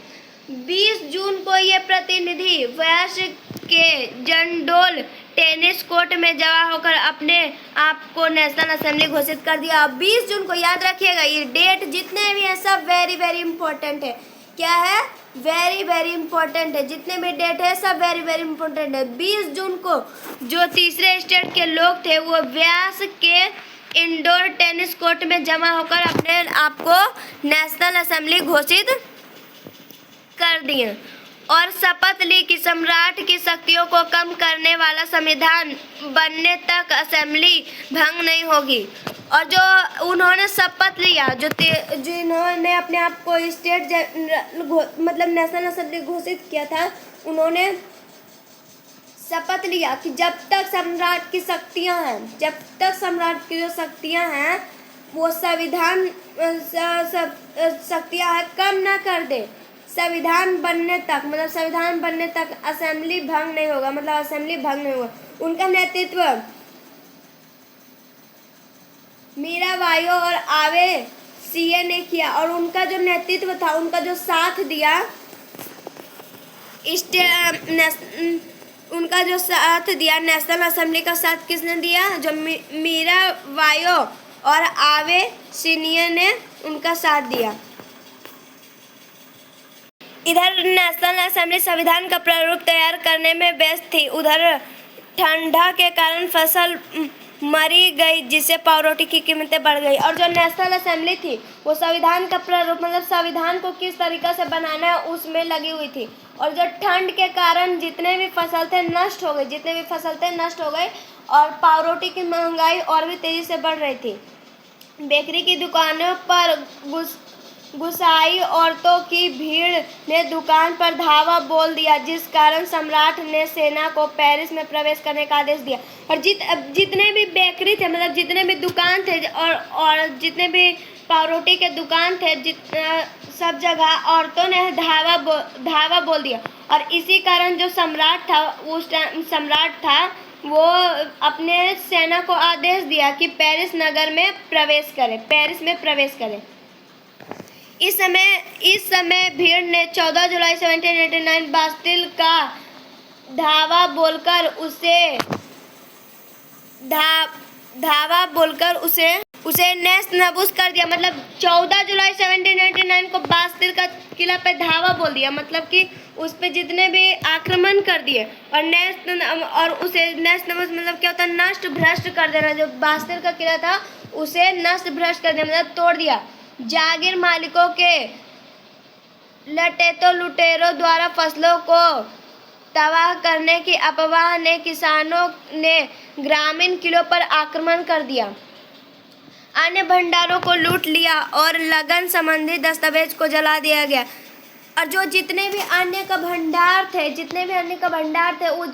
20 जून को ये प्रतिनिधि व्यास के जंडोल टेनिस कोर्ट में जमा होकर अपने आप को नेशनल असेंबली घोषित कर दिया। 20 जून को याद रखिएगा, ये डेट जितने भी हैं सब वेरी वेरी इंपॉर्टेंट है। क्या है? वेरी वेरी इंपॉर्टेंट है। जितने भी डेट है सब वेरी वेरी इंपॉर्टेंट है। 20 जून को जो तीसरे स्टेट के लोग थे, वो व्यास के इंडोर टेनिस कोर्ट में जमा होकर अपने आप को नेशनल असेंबली घोषित कर दिए और शपथ ली कि सम्राट की शक्तियों को कम करने वाला संविधान बनने तक असेंबली भंग नहीं होगी। और जो उन्होंने शपथ लिया, जिन्होंने अपने आप को स्टेट मतलब नेशनल असेंबली घोषित किया था, उन्होंने शपथ लिया कि जब तक सम्राट की शक्तियां हैं, जब तक सम्राट की जो शक्तियां हैं वो संविधान शक्तियां है कम ना कर दे, संविधान बनने तक, मतलब संविधान बनने तक असेंबली भंग नहीं होगा, मतलब असेंबली भंग नहीं होगा। उनका नेतृत्व मीराबाई और आवे सीए ने किया। और उनका जो नेतृत्व था, उनका जो साथ दिया, उनका जो साथ दिया नेशनल असेंबली का साथ किसने दिया? जो मीराबाई और आवे सीनियर ने उनका साथ दिया। इधर नेशनल असेंबली संविधान का प्रारूप तैयार करने में व्यस्त थी, उधर ठंडा के कारण फसल मरी गई, जिससे पावरोटी की कीमतें बढ़ गई। और जो नेशनल असेंबली थी वो संविधान का प्रारूप, मतलब संविधान को किस तरीका से बनाना है, उसमें लगी हुई थी। और जो ठंड के कारण जितने भी फसल थे नष्ट हो गए और पावरोटी की महंगाई और भी तेजी से बढ़ रही थी। बेकरी की दुकानों पर गुस्साई औरतों की भीड़ ने दुकान पर धावा बोल दिया, जिस कारण सम्राट ने सेना को पेरिस में प्रवेश करने का आदेश दिया। और जितने भी बेकरी थे, मतलब जितने भी दुकान थे और जितने भी पावरोटी के दुकान थे, सब जगह औरतों ने धावा बोल दिया। और इसी कारण जो सम्राट था, उस टाइम सम्राट था, वो अपने सेना को आदेश दिया कि पेरिस नगर में प्रवेश करे, पेरिस में प्रवेश करे। इस समय भीड़ ने 14 जुलाई 1789 बास्टिल का धावा बोलकर उसे नेस्त नबूस कर दिया। मतलब 14 जुलाई 1789 को बास्टिल का किला पे धावा बोल दिया, मतलब कि उस पे जितने भी आक्रमण कर दिए। और उसे नेस्त नबूस मतलब क्या होता है? नष्ट भ्रष्ट कर देना। जो बास्टिल का किला था उसे नष्ट भ्रष्ट कर दिया, मतलब तोड़ दिया। जागीर मालिकों के लुटेरों द्वारा फसलों को तबाह करने की अफवाह ने किसानों ने ग्रामीण किलों पर आक्रमण कर दिया, अन्य भंडारों को लूट लिया और लगन संबंधी दस्तावेज को जला दिया गया। और जो जितने भी अन्य का भंडार थे वो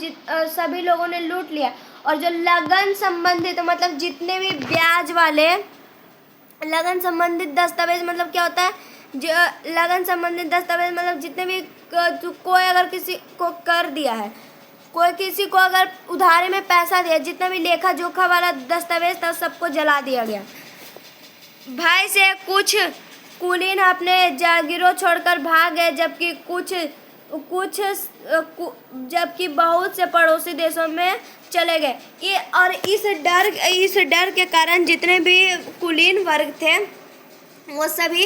सभी लोगों ने लूट लिया। और जो लगन संबंधित, मतलब जितने भी ब्याज वाले लगन संबंधित दस्तावेज मतलब क्या होता है? जो लगन संबंधित दस्तावेज मतलब जितने भी कोई अगर किसी को कर दिया है, कोई किसी को अगर उधारे में पैसा दिया, जितना भी लेखा जोखा वाला दस्तावेज था सबको जला दिया गया। भय से कुछ कुलीन अपने जागीरों छोड़कर भाग गए, जबकि बहुत से पड़ोसी देशों में चले गए। ये और इस डर के कारण जितने भी कुलीन वर्ग थे वो सभी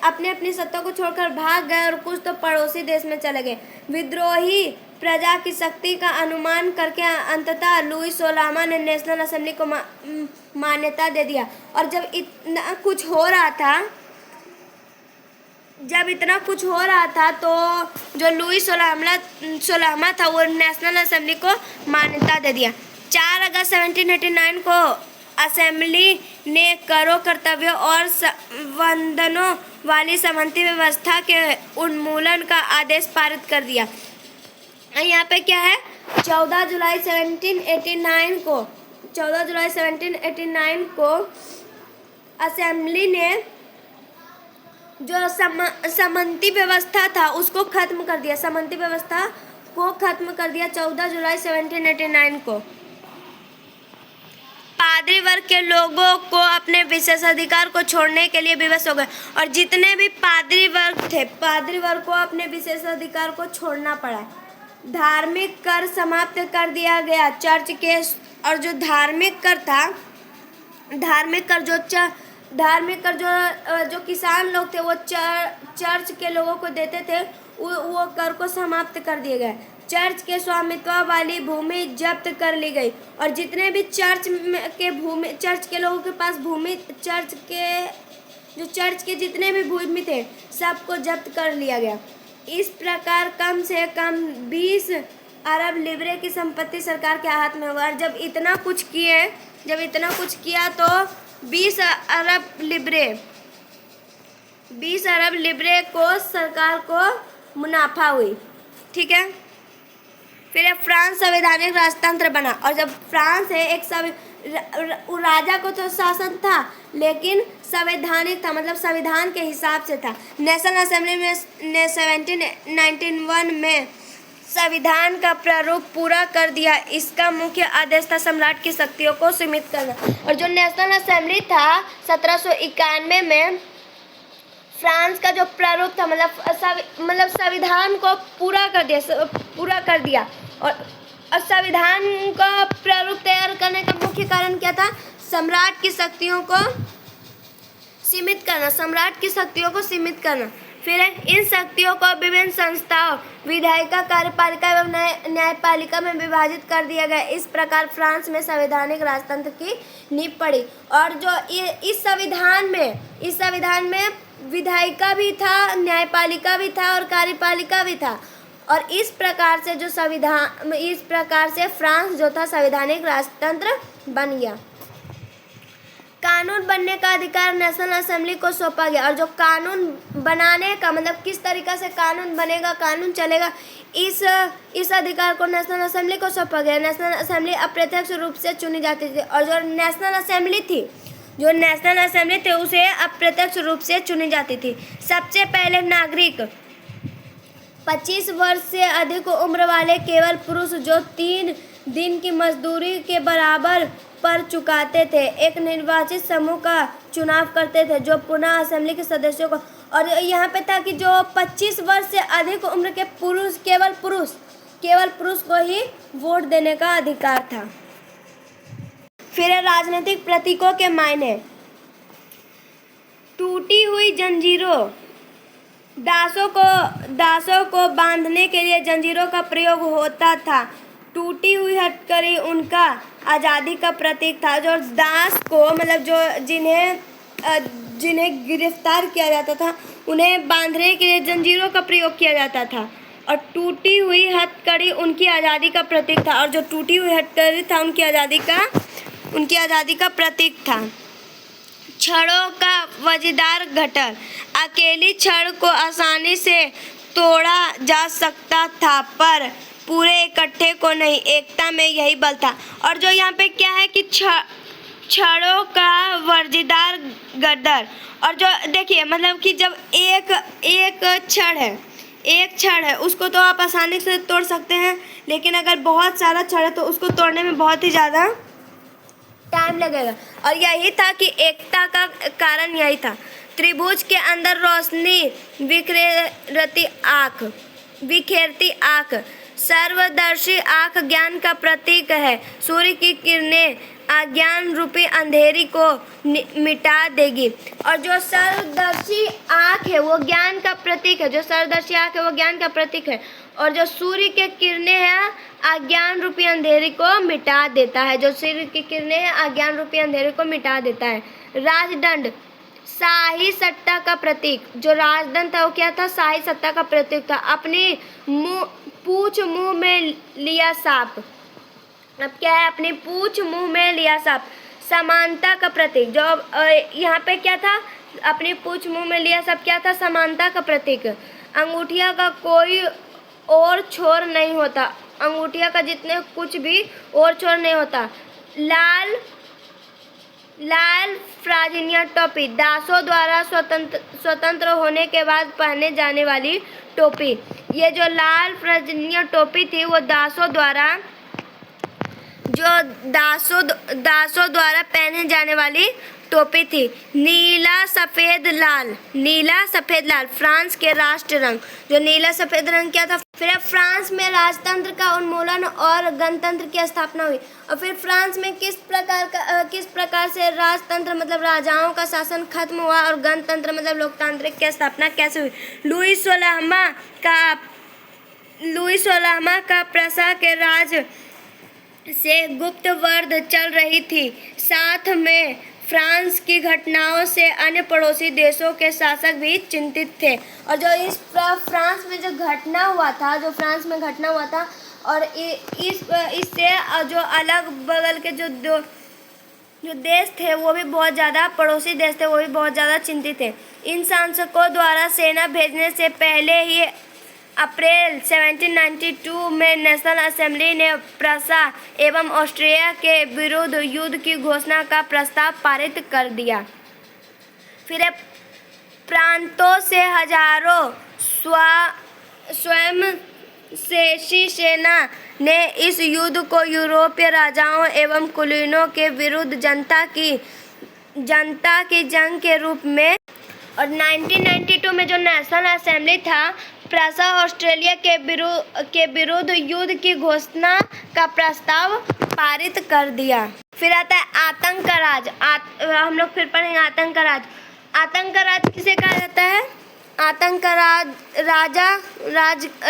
अपनी सत्ता को छोड़कर भाग गए और कुछ तो पड़ोसी देश में चले गए। विद्रोही प्रजा की शक्ति का अनुमान करके अंततः लुई 16वां ने नेशनल असेंबली को मान्यता दे दिया। और जब इतना कुछ हो रहा था तो जो लुई 16वां था वो नेशनल असेंबली को मान्यता दे दिया। 4 अगस्त 1789 को असेंबली ने करों, कर्तव्यों और वंदनों वाली समन्वय व्यवस्था के उन्मूलन का आदेश पारित कर दिया। यहाँ पे क्या है, 14 जुलाई 1789 को असेंबली ने जो समन्वय व्यवस्था था उसको खत्म कर दिया। समन्वय व्यवस्था को खत्म कर दिया 14 जुलाई 1789 को। पादरी वर्ग के लोगों को अपने विशेषाधिकार को छोड़ने के लिए विवश हो गए और जितने भी पादरी वर्ग थे, पादरी वर्ग को अपने विशेषाधिकार को छोड़ना पड़ा। धार्मिक कर समाप्त कर दिया गया। चर्च के और जो धार्मिक कर जो किसान लोग थे वो चर्च के लोगों को देते थे, वो कर को समाप्त कर दिए गए। चर्च के स्वामित्व वाली भूमि जब्त कर ली गई और जितने भी चर्च के लोगों के पास भूमि, चर्च के जितने भी भूमि थे सबको जब्त कर लिया गया। इस प्रकार कम से कम 20 अरब लिब्रे की संपत्ति सरकार के हाथ में हुआ। जब इतना कुछ किया तो 20 अरब लिब्रे को सरकार को मुनाफा हुई। ठीक है। फिर फ्रांस संवैधानिक राजतंत्र बना और जब फ्रांस है एक राजा को तो शासन था लेकिन संवैधानिक था, मतलब संविधान के हिसाब से था। नेशनल असेंबली ने 1791 में संविधान का प्रारूप पूरा कर दिया। इसका मुख्य आदेश था सम्राट की शक्तियों को सीमित करना। और जो नेशनल असेंबली था 1791 में फ्रांस का जो प्रारूप था मतलब संविधान को पूरा कर दिया और संविधान का प्रारूप तैयार करने का मुख्य कारण क्या था? सम्राट की शक्तियों को सीमित करना। फिर इन शक्तियों को विभिन्न संस्थाओं, विधायिका, कार्यपालिका एवं न्यायपालिका में विभाजित कर दिया गया। इस प्रकार फ्रांस में संवैधानिक राजतंत्र की नींव पड़ी। और जो इस संविधान में विधायिका भी था, न्यायपालिका भी था और कार्यपालिका भी था। और इस प्रकार से फ्रांस जो था संवैधानिक राजतंत्र बन गया। कानून बनने का अधिकार नेशनल असेंबली को सौंपा गया और जो कानून बनाने का मतलब किस तरीक़ा से कानून बनेगा, कानून चलेगा, इस अधिकार को नेशनल असेंबली को सौंपा गया। नेशनल असेंबली अप्रत्यक्ष रूप से चुनी जाती थी और जो नेशनल असेंबली थी उसे अप्रत्यक्ष रूप से चुनी जाती थी। सबसे पहले नागरिक 25 वर्ष से अधिक उम्र वाले केवल पुरुष जो 3 दिन की मजदूरी के बराबर पर चुकाते थे एक निर्वाचित समूह का चुनाव करते थे जो पुनः असेंबली के सदस्यों को। और यहाँ पे था कि जो 25 वर्ष से अधिक उम्र के केवल पुरुष को ही वोट देने का अधिकार था। फिर राजनीतिक प्रतीकों के मायने। टूटी हुई जंजीरों, दासों को बांधने के लिए जंजीरों का प्रयोग होता था। टूटी हुई हथकड़ी उनका आज़ादी का प्रतीक था। जो दास को मतलब जो जिन्हें गिरफ्तार किया जाता था उन्हें बांधने के लिए जंजीरों का प्रयोग किया जाता था और टूटी हुई हथकड़ी उनकी आज़ादी का प्रतीक था। और जो टूटी हुई हथकड़ी था उनकी आज़ादी का प्रतीक था। छड़ों का वजनदार गट्ठर, अकेली छड़ को आसानी से तोड़ा जा सकता था पर पूरे इकट्ठे को नहीं, एकता में यही बल था। और जो यहाँ पे क्या है कि छड़ों का वर्दीदार गर्दर। और जो देखिए मतलब कि जब एक छड़ है उसको तो आप आसानी से तोड़ सकते हैं, लेकिन अगर बहुत सारा छड़ है तो उसको तोड़ने में बहुत ही ज़्यादा टाइम लगेगा। और यही था कि एकता का कारण यही था। त्रिभुज के अंदर रोशनी बिखेरती आँख, सर्वदर्शी आँख ज्ञान का प्रतीक है। सूर्य की किरणें अज्ञान रूपी अंधेरी को मिटा देगी। और जो सर्वदर्शी आँख है वो ज्ञान का प्रतीक है, जो सर्वदर्शी आँख है वो ज्ञान का प्रतीक है। और जो सूर्य के किरणें हैं अज्ञान रूपी अंधेरी को मिटा देता है, जो सूर्य की किरणें हैं अज्ञान रूपी अंधेरे को मिटा देता है। राजदंड शाही सत्ता का प्रतीक, जो राजदंड था वो क्या था? शाही सत्ता का प्रतीक था। अपनी पूछ मुंह में लिया सांप। अब क्या है? अपनी पूछ मुंह में लिया सांप, समानता का प्रतीक। जो यहाँ पे क्या था? अपनी पूछ मुंह में लिया सांप क्या था? समानता का प्रतीक। अंगूठिया का कोई और छोर नहीं होता, अंगूठिया का जितने कुछ भी और छोर नहीं होता। लाल फ्राजिनिया टोपी, दासों द्वारा स्वतंत्र होने के बाद पहने जाने वाली टोपी। ये जो लाल फ्राजिनिया टोपी थी वो दासों द्वारा पहने जाने वाली टोपी थी। नीला सफेद लाल फ्रांस के राष्ट्र रंग। जो नीला सफेद रंग क्या था? फिर फ्रांस में राजतंत्र का उन्मूलन और गणतंत्र की स्थापना हुई। और फिर फ्रांस में किस प्रकार से राजतंत्र मतलब राजाओं का शासन खत्म हुआ और गणतंत्र मतलब लोकतांत्रिक की स्थापना कैसे हुई? लुई 16वां का प्रशा के राज से गुप्त वर्ण चल रही थी। साथ में फ्रांस की घटनाओं से अन्य पड़ोसी देशों के शासक भी चिंतित थे। और जो इस फ्रांस में जो घटना हुआ था और इससे जो अलग बगल के जो देश थे वो भी बहुत ज़्यादा, पड़ोसी देश थे वो भी बहुत ज़्यादा चिंतित थे। इन शासकों द्वारा सेना भेजने से पहले ही अप्रैल 1792 में नेशनल असेंबली ने प्रशा एवं ऑस्ट्रिया के विरुद्ध युद्ध की घोषणा का प्रस्ताव पारित कर दिया। फिर प्रांतों से हजारों स्वयंसेवी सेना ने इस युद्ध को यूरोपीय राजाओं एवं कुलीनों के विरुद्ध जनता की जंग के रूप में। और 1992 में जो नेशनल असेंबली था प्रशा ऑस्ट्रेलिया के विरुद्ध युद्ध की घोषणा का प्रस्ताव पारित कर दिया। फिर आता है आतंक का राज। हम लोग फिर पढ़ेंगे आतंक का राज। आतंक का राज किसे कहा जाता है? आतंक का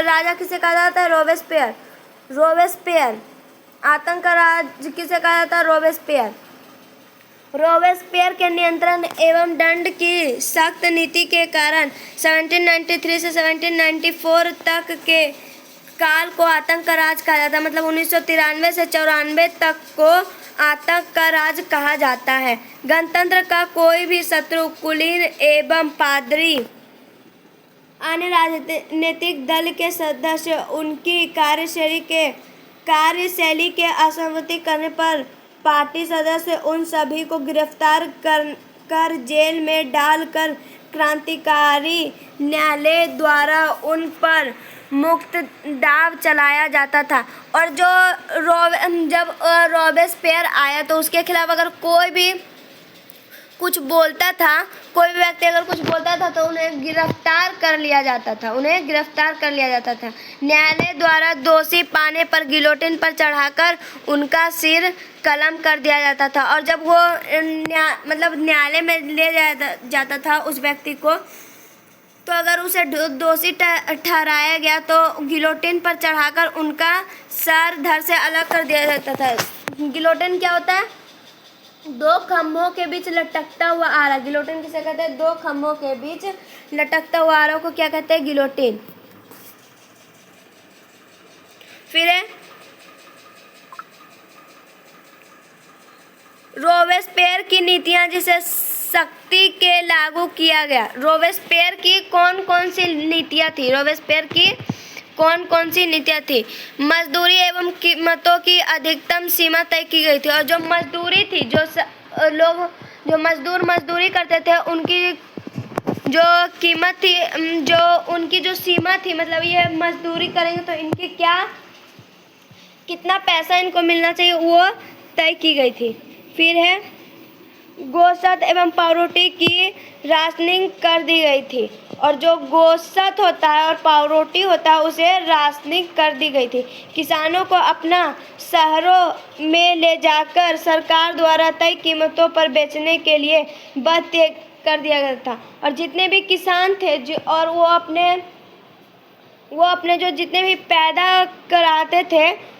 राजा किसे कहा जाता है? रोबेस्पियर। आतंक का राज किसे कहा जाता है? रोबेस्पियर के नियंत्रण एवं दंड की सख्त नीति के कारण 1793 से 1794 तक के काल को आतंक का राज कहा जाता है। मतलब 1993 से 94 तक को आतंक का राज कहा जाता है। गणतंत्र का कोई भी शत्रु, कुलीन एवं पादरी, अन्य राजनीतिक दल के सदस्य उनकी कार्यशैली के असहमति करने पर पार्टी सदस्य उन सभी को गिरफ्तार कर जेल में डालकर क्रांतिकारी न्यायालय द्वारा उन पर मुक्त दाव चलाया जाता था। और जब रोबेस्पियर आया तो उसके खिलाफ अगर कोई भी कुछ बोलता था, कोई भी व्यक्ति अगर कुछ बोलता था तो उन्हें गिरफ्तार कर लिया जाता था। न्यायालय द्वारा दोषी पाने पर गिलोटिन पर चढ़ाकर उनका सिर कलम कर दिया जाता था। और जब वो न्यायालय में ले जाया जाता था उस व्यक्ति को, तो अगर उसे दोषी ठहराया गया तो गिलोटिन पर चढ़ाकर उनका सर धड़ से अलग कर दिया जाता था। गिलोटिन क्या होता है? दो खंभों के बीच लटकता हुआ आरा। गिलोटिन किसे कहते हैं? दो खंभों के बीच लटकता हुआ आरा को क्या कहते हैं? गिलोटिन। फिर है रोबेस्पियर की नीतियां जिसे सख्ती के लागू किया गया। रोबेस्पियर की कौन कौन सी नीतियां थी? मजदूरी एवं कीमतों की अधिकतम सीमा तय की गई थी। और जो मजदूरी थी, जो लोग जो मजदूरी करते थे उनकी जो कीमत थी, जो उनकी जो सीमा थी, मतलब ये मजदूरी करेंगे तो इनकी कितना पैसा इनको मिलना चाहिए वो तय की गई थी। फिर है गोश्त एवं पावरोटी की राशनिंग कर दी गई थी, और जो गोश्त होता है और पावरोटी होता है उसे राशनिंग कर दी गई थी। किसानों को अपना शहरों में ले जाकर सरकार द्वारा तय कीमतों पर बेचने के लिए बाध्य कर दिया गया था। और जितने भी किसान थे और वो अपने जो जितने भी पैदा कराते थे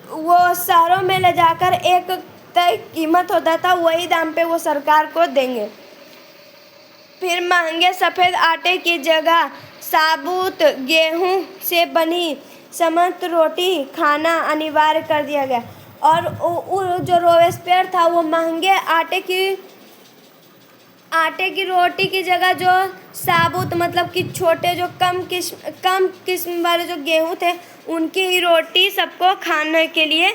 वो शहरों में ले जाकर एक तय कीमत होता था, वही दाम पे वो सरकार को देंगे। फिर महंगे सफ़ेद आटे की जगह साबुत गेहूं से बनी समंत रोटी खाना अनिवार्य कर दिया गया। और जो रोबेस्पियर था वो महंगे आटे की रोटी की जगह जो साबुत मतलब कि छोटे जो कम किस्म वाले जो गेहूं थे उनकी ही रोटी सबको खाने के लिए।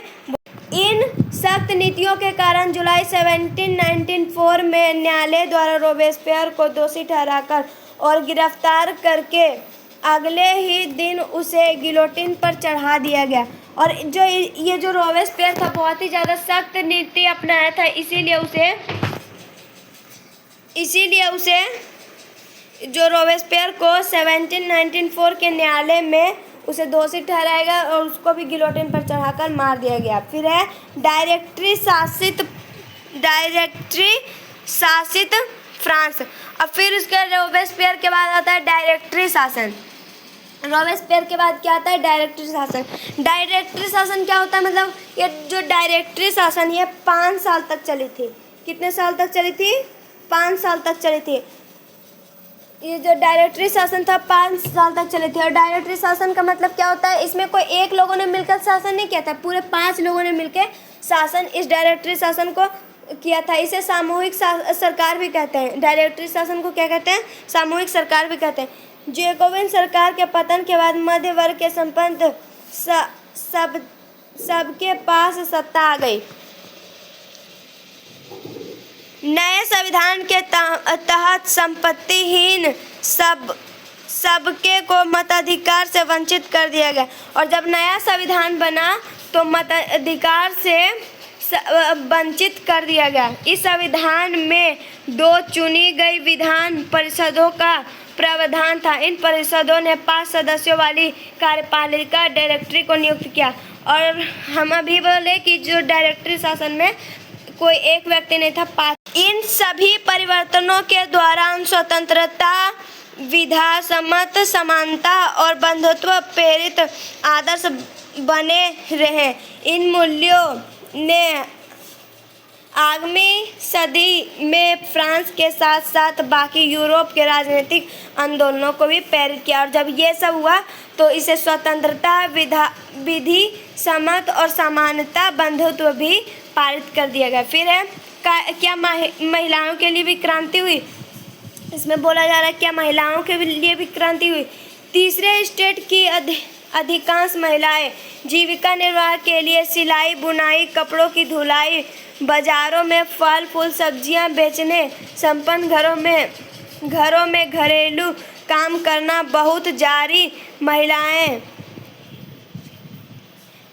इन सख्त नीतियों के कारण जुलाई 1794 में न्यायालय द्वारा रोबेस्पियर को दोषी ठहराकर और गिरफ्तार करके अगले ही दिन उसे गिलोटिन पर चढ़ा दिया गया। और ये जो रोबेस्पियर था बहुत ही ज़्यादा सख्त नीति अपनाया था, इसीलिए उसे जो रोबेस्पियर को 1794 के न्यायालय में उसे दोषी ठहराएगा और उसको भी गिलोटिन पर चढ़ाकर मार दिया गया। फिर है डायरेक्टरी शासित फ्रांस। अब फिर उसके रोबेस्पियर के बाद आता है डायरेक्टरी शासन। रोबेस्पियर के बाद क्या आता है? डायरेक्टरी शासन। डायरेक्टरी शासन क्या होता है? मतलब ये जो डायरेक्टरी शासन ये 5 साल तक चली थी। कितने साल तक चली थी? 5 साल तक चली थी। ये जो डायरेक्टरी शासन था 5 साल तक चले थे। और डायरेक्टरी शासन का मतलब क्या होता है? इसमें कोई एक लोगों ने मिलकर शासन नहीं किया था, पूरे 5 लोगों ने मिलकर शासन इस डायरेक्टरी शासन को किया था। इसे सामूहिक सरकार भी कहते हैं। डायरेक्टरी शासन को क्या कहते हैं? सामूहिक सरकार भी कहते हैं। जैकोबिन सरकार के पतन के बाद मध्य वर्ग के संपन्न सबके पास सत्ता आ गई। नए संविधान के तहत संपत्तिहीन सबके को मताधिकार से वंचित कर दिया गया। और जब नया संविधान बना तो मताधिकार से वंचित कर दिया गया। इस संविधान में 2 चुनी गई विधान परिषदों का प्रावधान था। इन परिषदों ने 5 सदस्यों वाली कार्यपालिका डायरेक्टरी को नियुक्त किया। और हम अभी बोले कि जो डायरेक्टरी शासन में कोई एक व्यक्ति नहीं था, 5। इन सभी परिवर्तनों के दौरान स्वतंत्रता, विधासम्मत समानता और बंधुत्व प्रेरित आदर्श बने रहे। इन मूल्यों ने आगामी सदी में फ्रांस के साथ साथ बाकी यूरोप के राजनीतिक आंदोलनों को भी प्रेरित किया। और जब ये सब हुआ तो इसे स्वतंत्रता, विधि सम्मत और समानता, बंधुत्व भी पारित कर दिया गया। फिर है क्या महिलाओं के लिए भी क्रांति हुई? इसमें बोला जा रहा है क्या महिलाओं के लिए भी क्रांति हुई? तीसरे स्टेट की अधिकांश महिलाएं जीविका निर्वाह के लिए सिलाई, बुनाई, कपड़ों की धुलाई, बाजारों में फल फूल सब्जियां बेचने, संपन्न घरों में घरेलू काम करना बहुत जारी। महिलाएं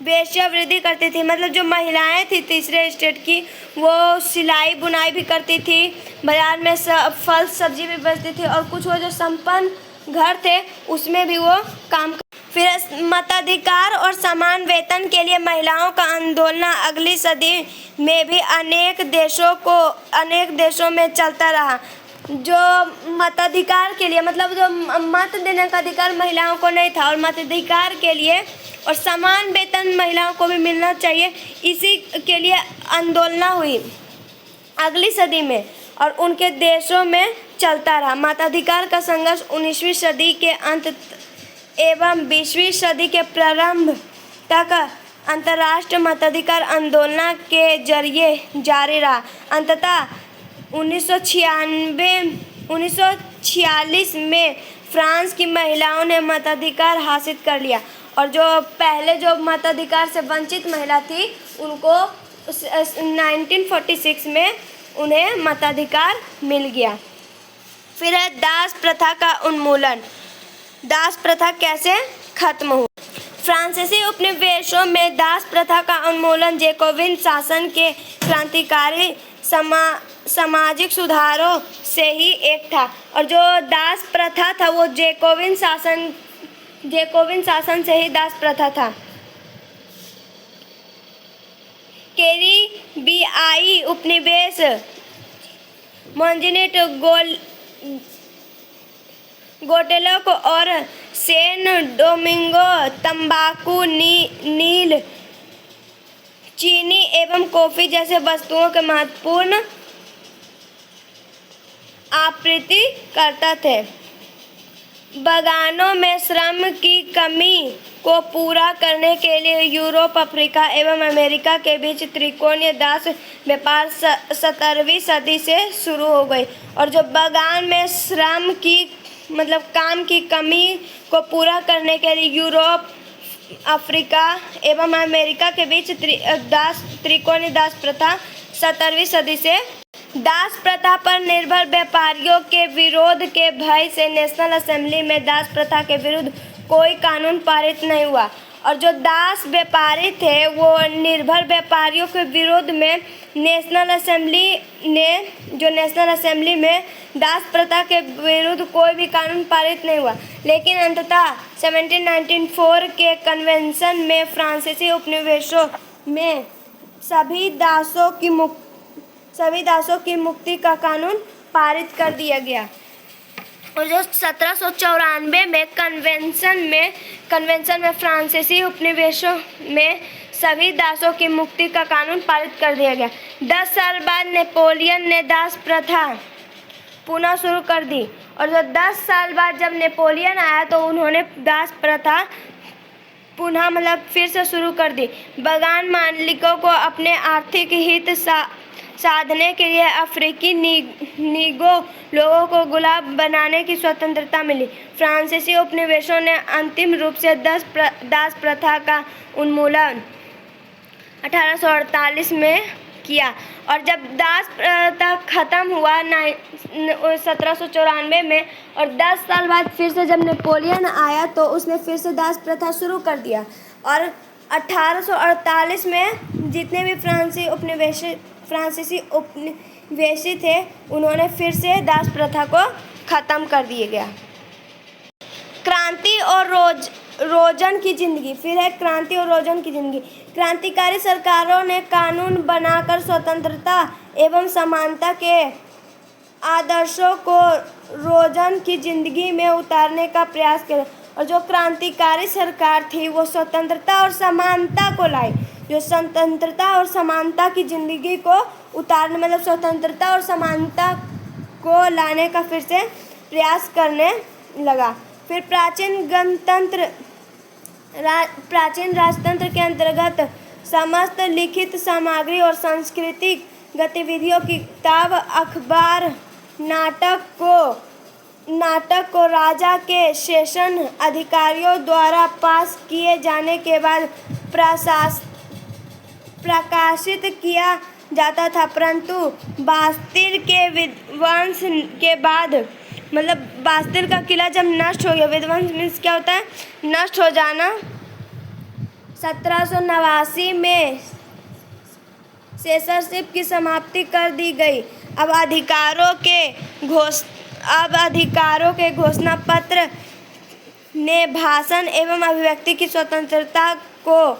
वेश्यावृत्ति करती थी। मतलब जो महिलाएं थी तीसरे स्टेट की वो सिलाई बुनाई भी करती थी, बाजार में फल सब्जी भी बेचती थी, और कुछ वो जो संपन्न घर थे उसमें भी वो काम। फिर मताधिकार और समान वेतन के लिए महिलाओं का आंदोलन अगली सदी में भी अनेक देशों में चलता रहा। जो मताधिकार के लिए मतलब जो मत देने का अधिकार महिलाओं को नहीं था, और मताधिकार के लिए और समान वेतन महिलाओं को भी मिलना चाहिए, इसी के लिए आंदोलन हुई अगली सदी में और उनके देशों में चलता रहा। मताधिकार का संघर्ष 19वीं सदी के अंत एवं 20वीं सदी के प्रारंभ तक अंतर्राष्ट्रीय मताधिकार आंदोलन के जरिए जारी रहा। अंततः 1946 में फ्रांस की महिलाओं ने मताधिकार हासिल कर लिया, और जो पहले जो मताधिकार से वंचित महिला थी उनको 1946 में उन्हें मताधिकार मिल गया। फिर है दास प्रथा का उन्मूलन। दास प्रथा कैसे खत्म हुई? फ्रांसीसी उपनिवेशों में दास प्रथा का उन्मूलन जैकोबिन शासन के क्रांतिकारी सामाजिक सुधारों से ही एक था। और जो दास प्रथा था वो जैकोबिन शासन से ही दास प्रथा था। कैरिबियाई उपनिवेश मोन्जिनिट, गोटेलोक और सैन डोमिंगो तंबाकू, नील, चीनी एवं कॉफी जैसे वस्तुओं के महत्वपूर्ण आपूर्ति करता थे। बागानों में श्रम की कमी को पूरा करने के लिए यूरोप, अफ्रीका एवं अमेरिका के बीच त्रिकोणीय दास व्यापार 17वीं सदी से शुरू हो गई। और जो बागान में श्रम की काम की कमी को पूरा करने के लिए यूरोप, अफ्रीका एवं अमेरिका के बीच त्रिकोणीय दास प्रथा 17वीं सदी से। दास प्रथा पर निर्भर व्यापारियों के विरोध के भय से नेशनल असेंबली में दास प्रथा के विरुद्ध कोई कानून पारित नहीं हुआ। और जो दास व्यापारी थे वो निर्भर व्यापारियों के विरोध में नेशनल असेंबली में दास प्रथा के विरुद्ध कोई भी कानून पारित नहीं हुआ। लेकिन अंततः 1794 के कन्वेंशन में फ्रांसीसी उपनिवेशों में सभी दासों की मुक्ति का कानून पारित कर दिया गया। और जो 1794 में कन्वेंशन में फ्रांसीसी उपनिवेशों में सभी दासों की मुक्ति का कानून पारित कर दिया गया। 10 साल बाद नेपोलियन ने दास प्रथा पुनः शुरू कर दी। और जो 10 साल बाद जब नेपोलियन आया तो उन्होंने दास प्रथा पुनः फिर से शुरू कर दी। बागान मालिकों को अपने आर्थिक हित साधने के लिए अफ्रीकी नीगो लोगों को गुलाम बनाने की स्वतंत्रता मिली। फ्रांसीसी उपनिवेशों ने अंतिम रूप से दास प्रथा का उन्मूलन 1848 में किया। और जब दास प्रथा खत्म हुआ 1794 में, और 10 साल बाद फिर से जब नेपोलियन आया तो उसने फिर से दास प्रथा शुरू कर दिया। और 1848 में जितने भी फ्रांसीसी उपनिवेशी थे उन्होंने फिर से दास प्रथा को खत्म कर दिया गया। क्रांति और रोजन की जिंदगी। फिर है क्रांति और रोजन की जिंदगी। क्रांतिकारी सरकारों ने कानून बनाकर स्वतंत्रता एवं समानता के आदर्शों को रोजन की जिंदगी में उतारने का प्रयास किया। और जो क्रांतिकारी सरकार थी वो स्वतंत्रता और समानता को लाई। जो स्वतंत्रता और समानता की जिंदगी को उतारने स्वतंत्रता और समानता को लाने का फिर से प्रयास करने लगा। फिर प्राचीन राजतंत्र के अंतर्गत समस्त लिखित सामग्री और सांस्कृतिक गतिविधियों की किताब, अखबार, नाटक को राजा के सेशन अधिकारियों द्वारा पास किए जाने के बाद प्रकाशित किया जाता था। परंतु बास्तिल के विध्वंस के बाद बास्तिल का किला जब नष्ट हो गया, विध्वंस मीन्स क्या होता है? नष्ट हो जाना। 1789 में सेसरशिप की समाप्ति कर दी गई। अब अधिकारों के घोषणा पत्र ने भाषण एवं अभिव्यक्ति की स्वतंत्रता को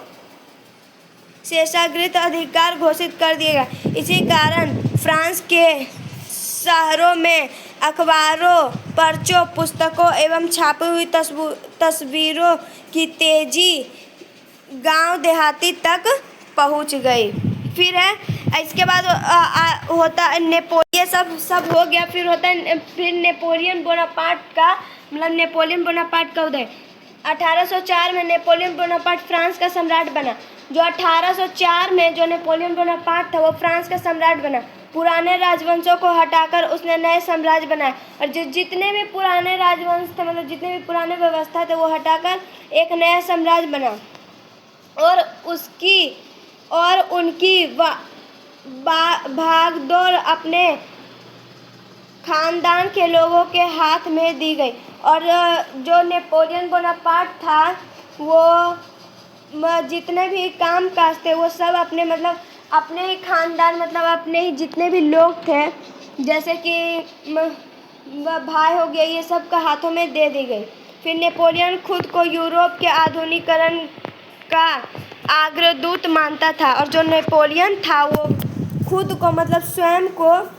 शेषाकृत अधिकार घोषित कर दिया गया। इसी कारण फ्रांस के शहरों में अखबारों, पर्चों, पुस्तकों एवं छापी हुई तस्वीरों की तेजी गांव देहाती तक पहुंच गई। फिर है इसके बाद होता है नेपोलियन, सब हो गया। फिर होता है नेपोलियन बोनापार्ट का उदय। 1804 में नेपोलियन बोनापार्ट फ्रांस का सम्राट बना। जो 1804 में जो नेपोलियन बोनापार्ट था वो फ्रांस का सम्राट बना। पुराने राजवंशों को हटाकर उसने नए साम्राज्य बनाए। और जितने भी पुराने राजवंश थे जितने भी पुराने व्यवस्था थे वो हटाकर एक नया साम्राज्य बना। और और उनकी भागदौड़ अपने खानदान के लोगों के हाथ में दी गई। और जो नेपोलियन बोनापार्ट था वो जितने भी काम काज थे वो सब अपने मतलब अपने ही खानदान मतलब अपने ही जितने भी लोग थे जैसे कि भाई हो गया ये सब का हाथों में दे दी गई। फिर नेपोलियन खुद को यूरोप के आधुनिकीकरण का अग्रदूत मानता था। और जो नेपोलियन था वो खुद को मतलब स्वयं को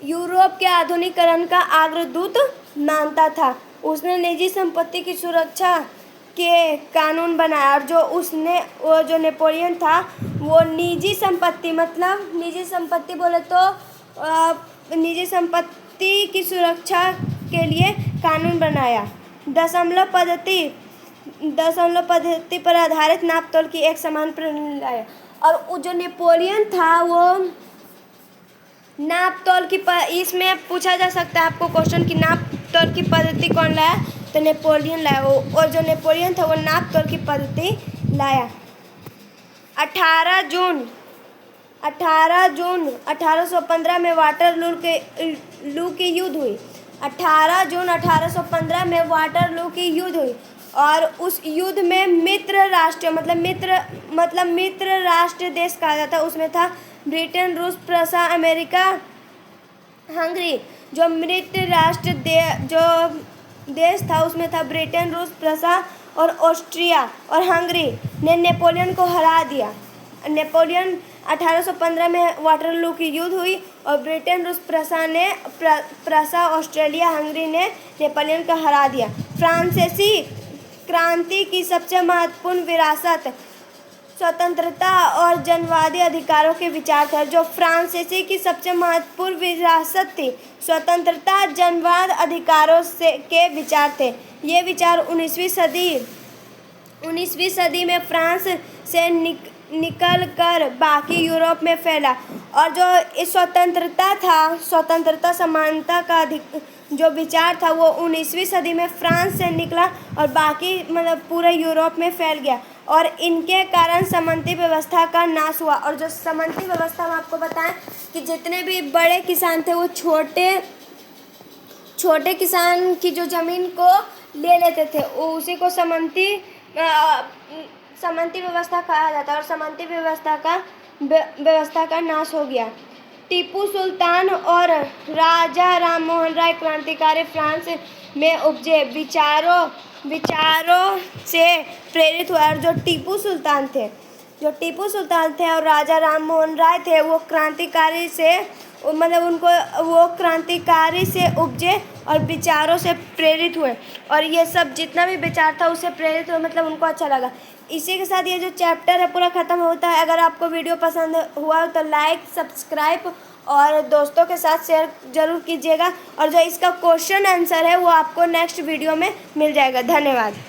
यूरोप के आधुनिकीकरण का अग्रदूत मानता था। उसने निजी संपत्ति की सुरक्षा के कानून बनाया। और वो जो नेपोलियन था वो निजी संपत्ति मतलब निजी संपत्ति बोले तो निजी संपत्ति की सुरक्षा के लिए कानून बनाया। दशमलव पद्धति पर आधारित नापतोल की एक समान प्रणाली लाया। और वो जो नेपोलियन था वो नापतोल की इसमें पूछा जा सकता है आपको क्वेश्चन कि नापतोल की पद्धति कौन लाया, तो नेपोलियन लाया। और जो नेपोलियन था वो नापतोल की पद्धति लाया। 18 जून 1815 में वाटरलू की युद्ध हुई। 18 जून 1815 में वाटरलू की युद्ध हुई। और उस युद्ध में मित्र राष्ट्र देश कहा जाता है। उसमें था ब्रिटेन, रूस, प्रसा, अमेरिका, हंगरी। जो मित्र राष्ट्र जो देश था उसमें था ब्रिटेन, रूस, प्रसा और ऑस्ट्रिया और हंगरी ने नेपोलियन को हरा दिया। नेपोलियन 1815 में वाटरलू की युद्ध हुई और ब्रिटेन, रूस, प्रसा, ऑस्ट्रेलिया, हंगरी ने नेपोलियन को हरा दिया। फ्रांसीसी क्रांति की सबसे महत्वपूर्ण विरासत स्वतंत्रता और जनवादी अधिकारों के विचार थे। जो फ्रांसीसी की सबसे महत्वपूर्ण विरासत थी स्वतंत्रता जनवाद अधिकारों के विचार थे। ये विचार 19वीं सदी में फ्रांस से निकल कर बाकी यूरोप में फैला। और जो इस स्वतंत्रता समानता का जो विचार था वो 19वीं सदी में फ्रांस से निकला और बाकी मतलब पूरे यूरोप में फैल गया। और इनके कारण समंती व्यवस्था का नाश हुआ। और जो समंती व्यवस्था में आपको बताएं कि जितने भी बड़े किसान थे वो छोटे किसान की जो ज़मीन को ले लेते थे उसी को समंती व्यवस्था कहा जाता है। और समंती व्यवस्था का नाश हो गया। टीपू सुल्तान और राजा राममोहन राय क्रांतिकारी फ्रांस में उपजे विचारों से प्रेरित हुए। और जो टीपू सुल्तान थे और राजा राममोहन राय थे वो क्रांतिकारी से उपजे और विचारों से प्रेरित हुए। और ये सब जितना भी विचार था उससे प्रेरित हुए मतलब उनको अच्छा लगा। इसी के साथ ये जो चैप्टर है पूरा ख़त्म होता है। अगर आपको वीडियो पसंद हुआ तो लाइक, सब्सक्राइब और दोस्तों के साथ शेयर जरूर कीजिएगा। और जो इसका क्वेश्चन आंसर है वो आपको नेक्स्ट वीडियो में मिल जाएगा। धन्यवाद।